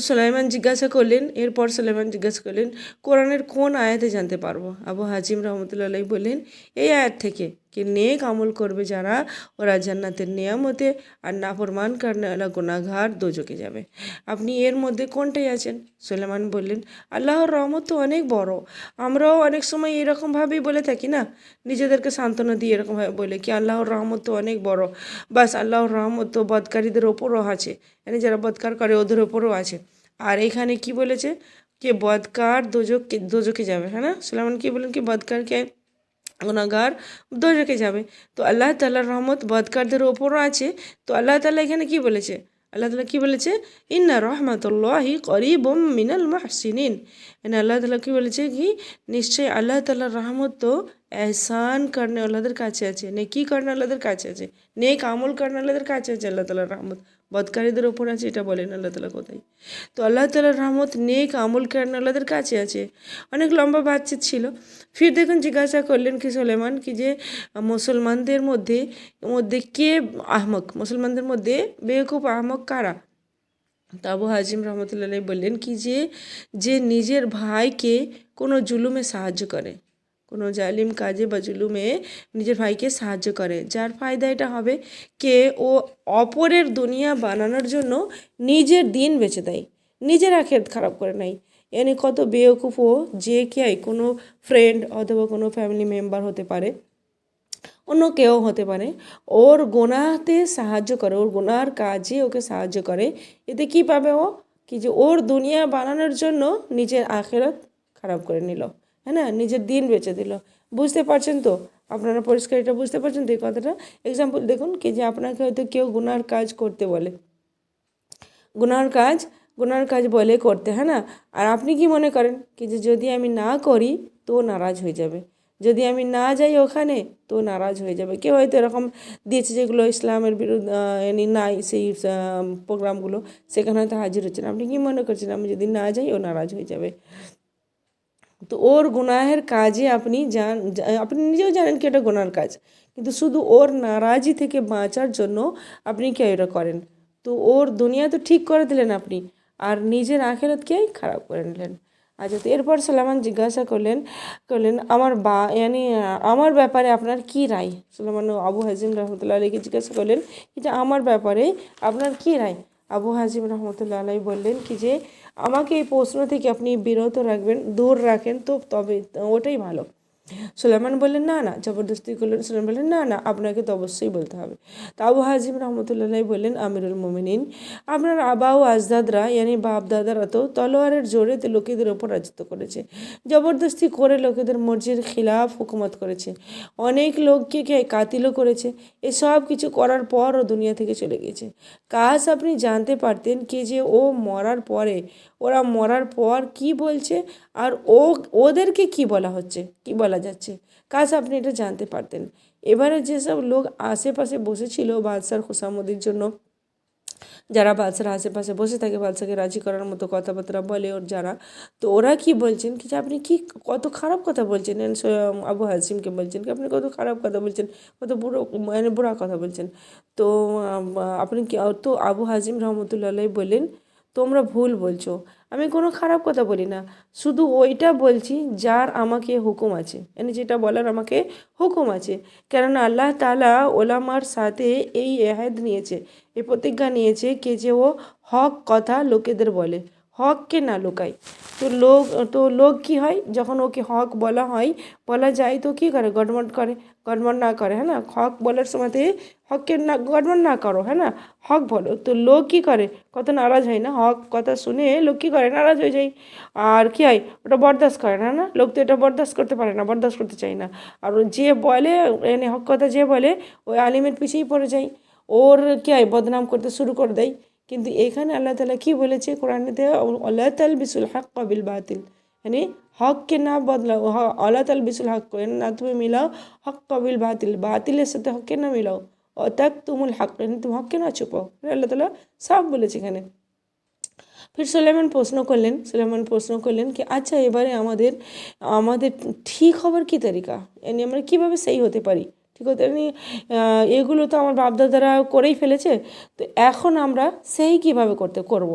এরপর সুলাইমান জিজ্ঞাসা করলেন কোরআনের কোন আয়াতে জানতে পারবো। আবু হাজিম রহমতুল্লাহ আলাইহি বললেন এই আয়াত থেকে কি নেক আমল করবে যারা, ওরা জান্নাতের নিয়ামতে, আর নাফরমান কারণে গুনাহগার দোজকে যাবে। আপনি এর মধ্যে কোনটাই আছেন? সুলাইমান বললেন আল্লাহর রহমত তো অনেক বড়। আমরাও অনেক সময় এরকমভাবেই বলে থাকি না, নিজেদেরকে সান্ত্বনা দিয়ে এরকমভাবে বলে কি আল্লাহর রহমত তো অনেক বড়, বাস আল্লাহর রহমত তো বদকারীদের ওপরও আছে, যারা বদকার করে ওদের ওপরও আছে। আর এখানে কি বলেছে যে বদকার দোজকে যাবে, হ্যাঁ না? সুলাইমান কি বলেন কি বদকারকে গুনাহগার দোজকে যাবে। তো আল্লাহ তাআলার রহমত বদকারদের ওপরও আছে। তো আল্লাহ তাআলা এখানে কি বলেছে? আল্লাহ তাআলা কি বলেছে? ইন্না রহমাতুল্লাহি করিবুম মিনাল মুহসিনিন। আল্লাহ তাআলা কি বলেছে কি নিশ্চয়ই আল্লাহ তাআলার রহমত তো এহসান করনে ওয়ালাদের কাছে আছে, নেকি করনে ওয়ালাদের কাছে আছে, নেক আমল করনে ওয়ালাদের কাছে আছে আল্লাহ তাআলার রহমত। বদকারীদের ওপর আছে এটা বলেন আল্লাহ তাআলা কোথায়? তো আল্লাহ তাআলার রহমত নেক আমল করনে ওয়ালাদের কাছে আছে। অনেক লম্বা বাতচিত ছিল। ফির দেখুন জিজ্ঞাসা করলেন কি সুলাইমান কি যে মুসলমানদের মধ্যে মধ্যে কে আহমক, মুসলমানদের মধ্যে বেকুব আহমক কারা? তো আবু হাজিম রহমতুল্লাহ বললেন কি যে যে নিজের ভাইকে কোনো জুলুমে সাহায্য করে, কোনো জালিম কাজে বা জুলুমে নিজের ভাইকে সাহায্য করে, যার ফায়দা এটা হবে কে ও অপরের দুনিয়া বানানোর জন্য নিজের দিন বেঁচে দেয়, নিজের আখেরাত খারাপ করে নেয়। কত বেওকুফ ও যে কোনো ফ্রেন্ড অথবা কোনো ফ্যামিলি মেম্বার হতে পারে, অন্য কেউ হতে পারে, ওর গোনাতে সাহায্য করে, ওর গোনার কাজে ওকে সাহায্য করে। এতে কি পাবে ও কি যে ওর দুনিয়া বানানোর জন্য নিজের আখেরাত খারাপ করে নিল, হ্যাঁ না, নিজের দিন বেঁচে দিল। বুঝতে পারছেন তো? আপনারা পরিষ্কার এটা বুঝতে পারছেন তো এই কথাটা? এক্সাম্পল দেখুন কি যে আপনাকে হয়তো কেউ গুনার কাজ করতে বলে, গুনার কাজ বলে করতে, হ্যাঁ না, আর আপনি কি মনে করেন কি যে যদি আমি না করি তো নারাজ হয়ে যাবে, যদি আমি না যাই ওখানে তো নারাজ হয়ে যাবে। কেউ হয়তো এরকম দিয়েছে যেগুলো ইসলামের বিরুদ্ধে নাই, সেই প্রোগ্রামগুলো, সেখানে হয়তো হাজির হচ্ছেন, আপনি কি মনে করছেন আমি যদি না যাই ও নারাজ হয়ে যাবে? তো ওর গুনাহের কাজে আপনি নিজেও জানেন কি এটা গুনার কাজ, কিন্তু শুধু ওর নারাজি থেকে বাঁচার জন্য আপনি কি এটা করেন। তো ওর দুনিয়া তো ঠিক করে দিলেন আপনি, আর নিজের আখেরাতকেই খারাপ করে নিলেন। আচ্ছা, তো এরপর সুলাইমান জিজ্ঞাসা করলেন করলেন আমার আমার ব্যাপারে আপনার কি রায়? সুলাইমান আবু হাজিম রহমতুল্লাহ আলাইকে জিজ্ঞাসা করলেন কি যে আমার ব্যাপারে আপনার কি রায়? আবু হাজিম রহমতুল্লাহ আলাই বললেন কি যে আমাকে এই প্রশ্ন থেকে আপনি বিরত রাখবেন, দূর রাখেন, তো তবে ওটাই ভালো। সুলাইমান বললেন না না, জবরদস্তি করলেন। সুলাইমান বললেন না না, আপনাকে তো অবশ্যই বলতে হবে। তা আবু হাজিম রহমতুল্লাহ বললেন আমিরুল মোমিনিন, আপনার আবা ও আজদাদরা বাপ দাদারা তো তলোয়ারের জোরে লোকেদের ওপর রাজত্ব করেছে, জবরদস্তি করে লোকেদের মর্জির খিলাফ হুকুমত করেছে, অনেক লোককে কাতিলও করেছে। এসব কিছু করার পর ও দুনিয়া থেকে চলে গেছে। কাজ আপনি জানতে পারতেন কি যে ওরা মরার পর কি বলছে, আর ওদেরকে কি বলা হচ্ছে, কি বলা যাচ্ছে, কাজ আপনি এটা জানতে পারতেন। এবারে যেসব লোক আশেপাশে বসেছিল বাদশার খোসামদির জন্য, যারা বাদশার আশেপাশে বসে থাকে বাদশাকে রাজি করার মতো কথাবার্তা বলে ওর যারা, তো ওরা কি বলছেন কি যে আপনি কি কত খারাপ কথা বলছেন, আবু হাসিমকে বলছেন কি আপনি কত খারাপ কথা বলছেন, কত বুড়া কথা বলছেন। তো আপনি কি, তো আবু হাজিম রহমতুল্লাহ বললেন তোমরা ভুল বলছো, আমি কোনো খারাপ কথা বলি না, শুধু ওইটা বলছি যার আমাকে হুকুম আছে, মানে যেটা বলার আমাকে হুকুম আছে। কেননা আল্লাহ তাআলা ওলামার সাথে এই এহাদ নিয়েছে, এই প্রতিজ্ঞা নিয়েছে কি যে ও হক কথা লোকেদের বলে, হককে না লুকায়। তো লোক কি হয়, যখন ওকে হক বলা হয়, বলা যায়, তো কী করে, গডমড করে, গডমড না করে, হ্যাঁ না, হক বলার সময়তে হককে না গডমড না করো, হ্যাঁ না, হক বলো। তো লোক কী করে, কত নারাজ হয় না, হক কথা শুনে লোক কী করে, নারাজ হয়ে যায়। আর কী হয়, ওটা বরদাস্ত করে না, না, লোক তো এটা বরদাস্ত করতে পারে না, বরদাস্ত করতে চায় না। আর ও যে বলে, এনে হক কথা যে বলে, ওই আলিমের পিছিয়েই পড়ে যায়, ওর কী হয়, বদনাম করতে শুরু করে দেয়। কিন্তু এখানে আল্লাহ তাআলা কি বলেছে কোরআনেতে, ওয়ালা তালবিসুল হাক্কা বিল বাতিল, মানে হককে না বদলাও, ওয়ালা তালবিসুল হক, না তুমি মিলাও হক্কা বিল বাতিল, বাতিলের সাথে হককে না মিলাও, তাকতুমুল হক, মানে তুমি হককে না ছুপাও, আল্লাহ তাআলা সাফ বলেছে এখানে। ফির সুলাইমান প্রশ্ন করলেন কি আচ্ছা এবারে আমাদের আমাদের ঠিক হবার কী তরিকা, মানে আমরা কীভাবে সেই হতে পারি, ঠিক হতে এগুলো তো আমার বাপদাদারা করেই ফেলেছে, তো এখন আমরা সেই কীভাবে করব।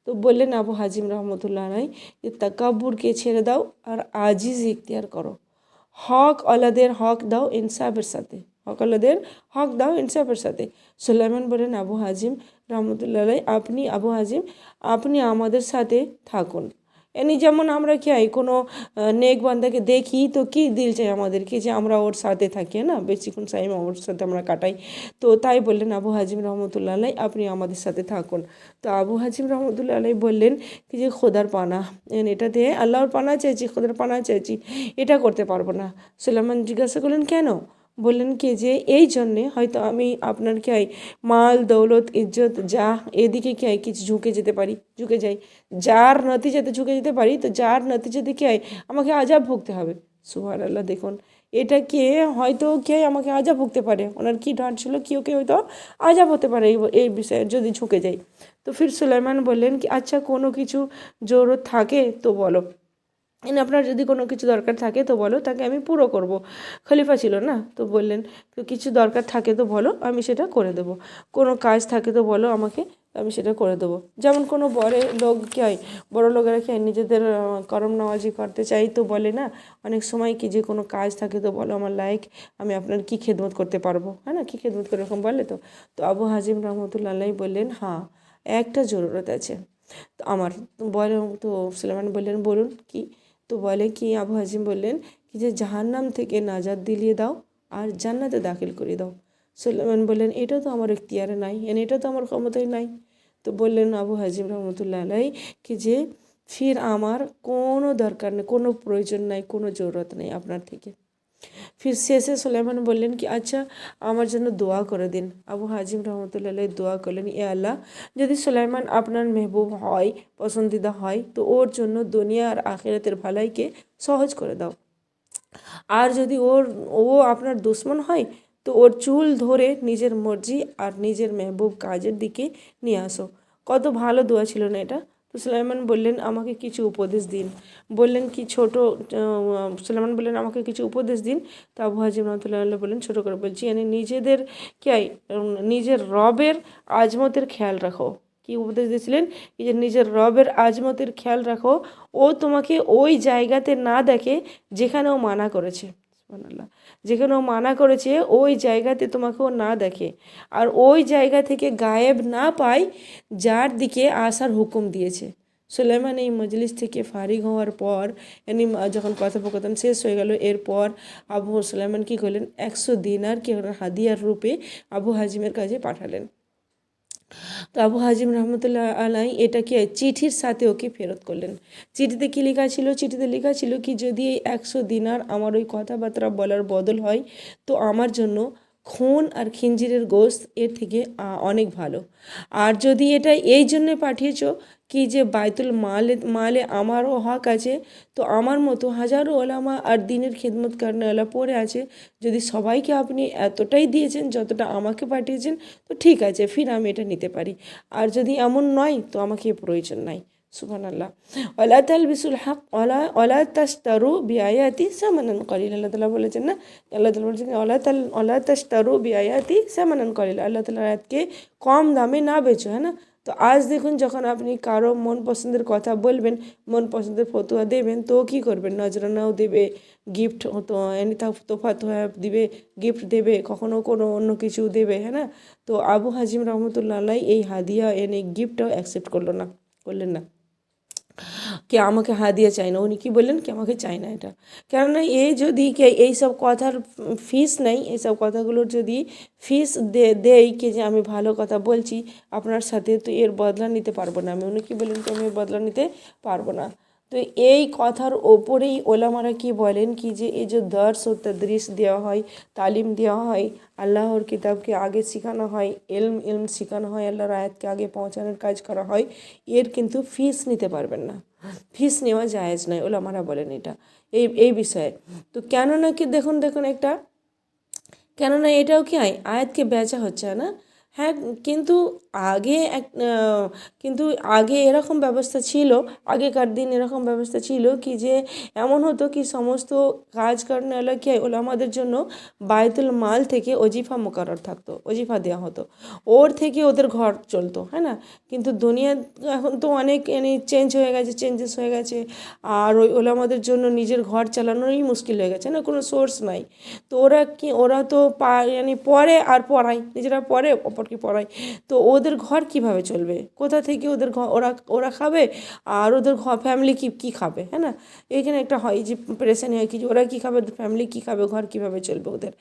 তো বললেন আবু হাজিম রহমতুল্লাহ আলাই যে তাকাব্বুরকে ছেড়ে দাও আর আজিজ ইখতিয়ার করো, হক আলাদের হক দাও ইনসাফের সাথে, হক আলাদের হক দাও ইনসাফের সাথে। সুলাইমান বলেন আবু হাজিম রহমতুল্লাহ আলাই, আবু হাজিম আপনি আমাদের সাথে থাকুন। এনি যেমন আমরা কি হয়, কোনো নেক বান্দাকে দেখি তো কি দিল চাই আমাদেরকে যে আমরা ওর সাথে থাকি, না, বেশিক্ষণ টাইম ওর সাথে আমরা কাটাই। তো তাই বললেন আবু হাজিম রহমতুল্লাহ আলাই, আপনি আমাদের সাথে থাকুন। তো আবু হাজিম রহমতুল্লাহ আলাই বললেন কি যে খোদার পানা, এটা দিয়ে আল্লাহর পানা চাইছি, খোদার পানা চাইছি, এটা করতে পারবো না। সুলাইমান জিজ্ঞাসা করলেন কেন, বললেন কি যে এই জন্যে হয়তো আমি আপনার কি হয় মাল দৌলত ইজ্জত যা এদিকে কি হয় কিছু ঝুঁকে যাই, যার নতিজাতে ঝুঁকে যেতে পারি, তো যার নতিজাতে কি হয় আমাকে আজাব ভুগতে হবে। সুবহানাল্লাহ, দেখুন এটা কে হয়তো কে আমাকে আজাব ভুগতে পারে, ওনার কি ঢাট ছিল, কি ওকে হয়তো আজাব হতে পারে এই বিষয়ে যদি ঝুঁকে যাই। তো ফির সুলাইমান বললেন কি আচ্ছা কোনো কিছু জরুরত থাকে তো বলো, আপনার যদি কোনো কিছু দরকার থাকে তো বলো, তাকে আমি পুরো করব। খলিফা ছিল না, তো বললেন তো কিছু দরকার থাকে তো বলো, আমি সেটা করে দেবো, কোনো কাজ থাকে তো বলো আমাকে, আমি সেটা করে দেবো। যেমন কোনো বড় লোক কী হয়, বড় লোকেরা কি হয় নিজেদের করম নওয়াজি করতে চাই তো বলে না, অনেক সময় কি যে কোনো কাজ থাকে তো বলো আমার লাইক, আমি আপনার কি খেদমত করতে পারবো, হ্যাঁ না, কি খেদমত করে এরকম বলে। তো আবু হাজিম রহমতুল্লাহ আলাইহি বললেন হ্যাঁ একটা জরুরত আছে তো আমার, বলে তো সুলাইমান বললেন বলুন কি। তো বলে কি আবু হাজিম বললেন কি যে জাহান্নাম থেকে নাজাত দিলিয়ে দাও আর জান্নাতে দাখিল করে দাও। সুলাইমান বললেন এটা তো আমার এখতিয়ারে নাই, এটা তো আমার ক্ষমতায় নাই। তো বললেন আবু হাজিম রহমতুল্লাহ আলাই কি যে ফির আমার কোনো দরকার নেই, কোনো প্রয়োজন নাই, কোনো জরুরত নেই আপনার থেকে। ফির শেষে সুলাইমান বললেন কি আচ্ছা আমার জন্য দোয়া করে দিন। আবু হাজিম রহমতুল্লাহ আলাই দোয়া করলেন, এ আল্লাহ যদি সুলাইমান আপনার মেহবুব হয়, পছন্দিদা হয়, তো ওর জন্য দুনিয়া আর আখিরাতের ভালাইকে সহজ করে দাও। আর যদি ও আপনার দুশ্মন হয়, তো ওর চুল ধরে নিজের মর্জি আর নিজের মেহবুব কাজের দিকে নিয়ে আসো। কত ভালো দোয়া ছিল না এটা। তো সুলাইমান বললেন আমাকে কিছু উপদেশ দিন। বললেন কি সুলাইমান বললেন আমাকে কিছু উপদেশ দিন। তো আবু হাজিম রহমতুল্লাহ বললেন ছোটো করে বলছি, নিজেদের কি নিজের রবের আজমতের খেয়াল রাখো। কি উপদেশ দিয়েছিলেন, কি যে নিজের রবের আজমতের খেয়াল রাখো, ও তোমাকে ওই জায়গাতে না দেখে যেখানে ও মানা করেছে। সুবহানাল্লাহ, যেখানে ও মানা করেছে ওই জায়গাতে তোমাকে ও না দেখে, আর ওই জায়গা থেকে গায়েব না পায় যার দিকে আসার হুকুম দিয়েছে। সুলাইমান এই মজলিস থেকে ফারিগ হওয়ার পর, যখন কথোপকথন শেষ হয়ে গেল, এরপর সুলাইমান কী করলেন, 100 দিনার কি হাদিয়ার রূপে আবু হাজিমের কাছে পাঠালেন। তো আবু হাজিম রহমতুল্লাহ আলাই এটাকে চিঠির সাথে ওকে ফেরত করলেন। চিঠিতে কী লেখা ছিল, চিঠিতে লেখা ছিল কি যদি এই 100 দিনার আমার ওই কথাবার্তা বলার বদল হয়, তো আমার জন্য খুন আর খিঞ্জিরের গোশত এর থেকে অনেক ভালো। আর যদি এটা এই জন্যে পাঠিয়েছ কি যে বাইতুল মালে আমারও হক আছে, তো আমার মতো হাজারো ওলামা আর দিনের খিদমত করনেওয়ালা পড়ে আছে, যদি সবাইকে আপনি এতটাই দিয়েছেন যতটা আমাকে পাঠিয়েছেন, তো ঠিক আছে, ফির আমি এটা নিতে পারি। আর যদি এমন নয় তো আমাকে প্রয়োজন নাই। সুবহানাল্লাহ, ওয়ালা তালবিসুল হক ওয়ালা তাশতারু বিআয়াতি সামানান কলিলা, আল্লাহ তাআলা বলেছেন না, আল্লাহ তাআলা বলেছেন ওয়ালা তাশতারু বিআয়াতি সামানান কলিলা, আল্লাহ তাআলার আয়াতকে কম দামে না বেচো, হ্যাঁ না। তো তো আজ দেখুন, যখন আপনি কারো মন পছন্দের কথা বলবেন, মন পছন্দের ফতোয়া দেবেন, তো কী করবেন, নজরানাও দেবে, গিফট হতো এনে তোফা তোফা দিবে, গিফট দেবে, কখনো কোনো অন্য কিছু দেবে, হ্যাঁ না। তো আবু হাজিম রহমতুল্লাহ আলাই এই হাদিয়া এনে গিফটটাও অ্যাকসেপ্ট করলেন না, কি আমাকে হাদিয়া চাই না। উনি কি বললেন, কি আমাকে চাই না এটা। কেননা এই যদি এইসব কথার ফিস নেই, এইসব কথাগুলোর যদি ফিস দেই কি যে আমি ভালো কথা বলছি আপনার সাথে, তো এর বদলা নিতে পারবো না আমি। উনি কি বললেন, কি আমি বদলা নিতে পারবো না। তো এই কথার ওপরেই ওলামারা কি বলেন, কি যে এই যে দর্স ও তদরিস দেওয়া হয়, তালিম দেওয়া হয়, আল্লাহর কিতাবকে আগে শেখানো হয়, ইলম শেখানো হয়, আল্লাহর আয়াতকে আগে পৌঁছানোর কাজ করা হয়, এর কিন্তু ফিস নিতে পারবেন না, ফিস নেওয়া জায়েজ নয়, ওলামারা বলেন এটা এই বিষয়ে। তো কেননা কি দেখুন একটা, কেননা এটাও কি হয়, আয়াতকে বেচা হচ্ছে না। হ্যাঁ, কিন্তু আগে কিন্তু আগে এরকম ব্যবস্থা ছিল, আগেকার দিন এরকম ব্যবস্থা ছিল কি যে এমন হতো কি সমস্ত কাজ করার কি ওলামাদের জন্য বায়তুল মাল থেকে ওজিফা মুকারর থাকতো, ওজিফা দেওয়া হতো, ওর থেকে ওদের ঘর চলতো, হ্যাঁ না। কিন্তু দুনিয়া এখন তো অনেক চেঞ্জেস হয়ে গেছে, আর ওই ওলামাদের জন্য নিজের ঘর চালানোই মুশকিল হয়ে গেছে, না কোনো সোর্স নাই। তো ওরা তো পড়ে আর পড়ায়, নিজেরা পড়ে অপরকে পড়ায়, তো ওদের ঘর কিভাবে চলবে, কোথা থেকে ওদের ঘর ওরা খাবে, আর ওদের ফ্যামিলি কী খাবে, হ্যাঁ না। এইখানে একটা হয় যে প্রেশানি হয় কি যে ওরা কী খাবে, ফ্যামিলি কী খাবে, ঘর কীভাবে চলবে ওদের।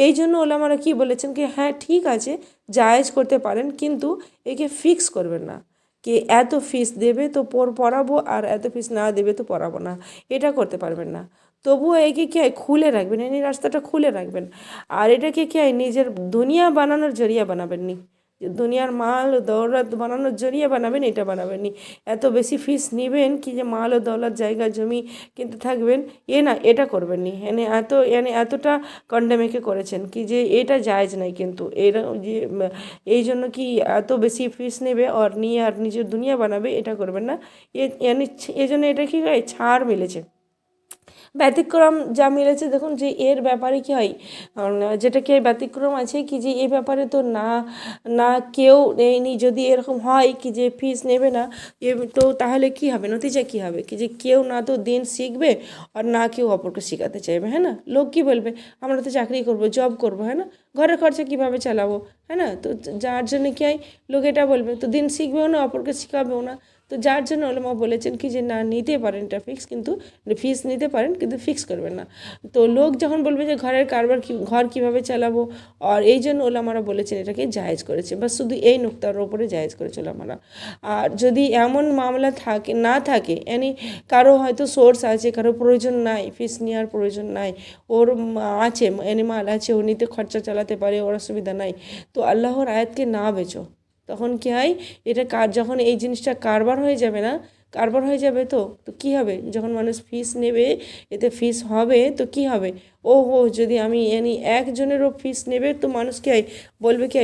এই জন্য ওলামারা কী বলেছেন কি, হ্যাঁ ঠিক আছে জায়েজ করতে পারেন, কিন্তু একে ফিক্স করবেন না কি এত ফিস দেবে তো পড়াবো, আর এত ফিস না দেবে তো পড়াবো না, এটা করতে পারবেন না। তবুও একে কী হয় খুলে রাখবেন, এই রাস্তাটা খুলে রাখবেন। আর এটাকে কী হয় নিজের দুনিয়া বানানোর জরিয়া বানাবেন নি, দুনিয়ার মাল দৌলত বানানোর জরিয়া বানাবেন, এটা বানাবেন নি। এত বেশি ফিস নেবেন কি যে মাল ও দৌলত জায়গা জমি কিনতে থাকবেন, না এটা করবেন নি। এতটা কন্ডেমেকে করেছেন কি যে এটা জায়েজ নাই, কিন্তু এরা যে এই জন্য কি এত বেশি ফিস নেবে আর নিয়ে আর নিজের দুনিয়া বানাবে, এটা করবেন না। এই জন্য এটা কি হয়, ছাড় মিলেছে, ব্যতিক্রম যা মিলেছে। দেখুন যে এর ব্যাপারে কী হয়, যেটা কি ব্যতিক্রম আছে কি যে এই ব্যাপারে তো না কেউ নেয়নি, যদি এরকম হয় কি যে ফিস নেবে না, তো তাহলে কি হবে, নতিজা কী হবে, কি যে কেউ না তো দিন শিখবে, আর না কেউ অপরকে শেখাতে চাইবে, হ্যাঁ না। লোক কী বলবে, আমরা তো চাকরি করবো, জব করবো, হ্যাঁ না, ঘরের খরচা কীভাবে চালাবো, হ্যাঁ না। তো যার জন্য কি হয়, লোক এটা বলবে, তো দিন শিখবেও না, অপরকে শেখাবেও না। তো যার জন্য ওলামা বলেছেন কি যে না নিতে পারেন এটা ফিক্স, কিন্তু ফিস নিতে পারেন কিন্তু ফিক্স করবেন না। তো লোক যখন বলবে যে ঘর কীভাবে চালাবো, আর এই জন্য ওলামারা বলেছেন এটাকে জায়েজ করেছে, বা শুধু এই নুক্তার ওপরে জায়েজ করেছে ওলামারা। আর যদি এমন মামলা না থাকে, কারো হয়তো সোর্স আছে, কারো প্রয়োজন নাই, ফিস নেওয়ার প্রয়োজন নাই, ওর আছে মাল আছে, ও নিতে খরচা চালাতে পারে, ওর অসুবিধা নাই, তো আল্লাহর আয়াতকে না বেচো। তখন কী হয়, এটা যখন এই জিনিসটা কারবার হয়ে যাবে না, কারবার হয়ে যাবে, তো কী হবে, যখন মানুষ ফিস নেবে, এতে ফিস হবে, তো কী হবে, যদি আমি একজনেরও ফিস নেবে, তো মানুষ কী হয় বলবে কি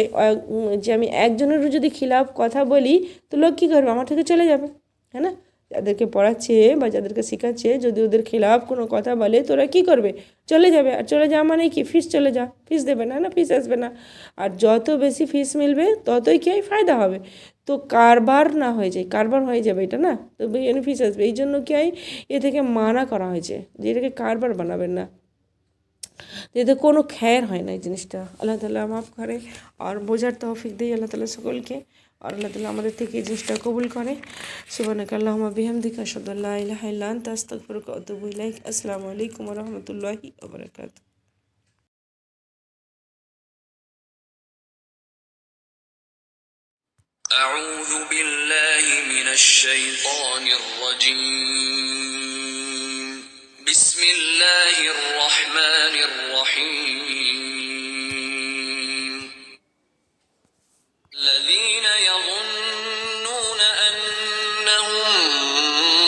যে আমি একজনেরও যদি খিলাফ কথা বলি, তো লোক কী করবে, আমার থেকে চলে যাবে, হ্যাঁ না। যাদেরকে পড়াচ্ছে বা যাদেরকে শেখাচ্ছে, যদি ওদের খিলাফ কোনো কথা বলে, তো ওরা কী করবে, চলে যাবে। আর চলে যাওয়া মানে কি, ফিস চলে যা, ফিস দেবে না, ফিস আসবে না। আর যত বেশি ফিস মিলবে ততই কি হয়, ফায়দা হবে। তো কারবার না হয়ে যায়, কারবার হয়ে যাবে এটা না, তো ফিস আসবে। এই জন্য কি হয়, এ থেকে মানা করা হয়েছে যে এটাকে কারবার বানাবেন না, এতে কোনো খ্যার হয় না। এই জিনিসটা আল্লাহ তাআলা মাফ করে আর বোঝার তৌফিক দেয় আল্লাহ তাআলা সকলকে, আর আল্লাহ তাআলা আমাদের থেকে এই জিনিসটা কবুল করে। সুবহানাকা আল্লাহুম্মা বিহামদিকা আশহাদু আল্লা ইলাহা ইল্লা আনতা আস্তাগফিরুকা ওয়া আতুবু ইলাইক। আসসালামু আলাইকুম ওয়া রাহমাতুল্লাহি ওয়া বারাকাতুহু। أعوذ بالله من الشيطان الرجيم. بسم الله الرحمن الرحيم. الذين يظنون أنهم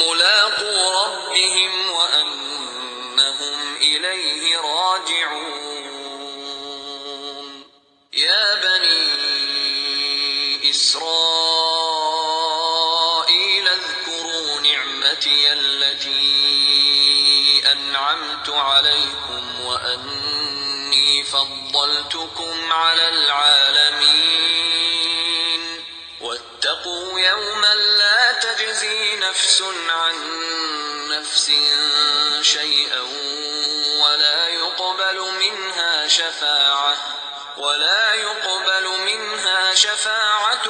ملاقو ربهم وأنهم إليه راجعون. يا بني إسرائيل اذكروا نعمتي التي أنعمت عليكم وأني فضلتكم على العالمين. واتقوا نفس عن نفس شيئا ولا يقبل منها شفاعة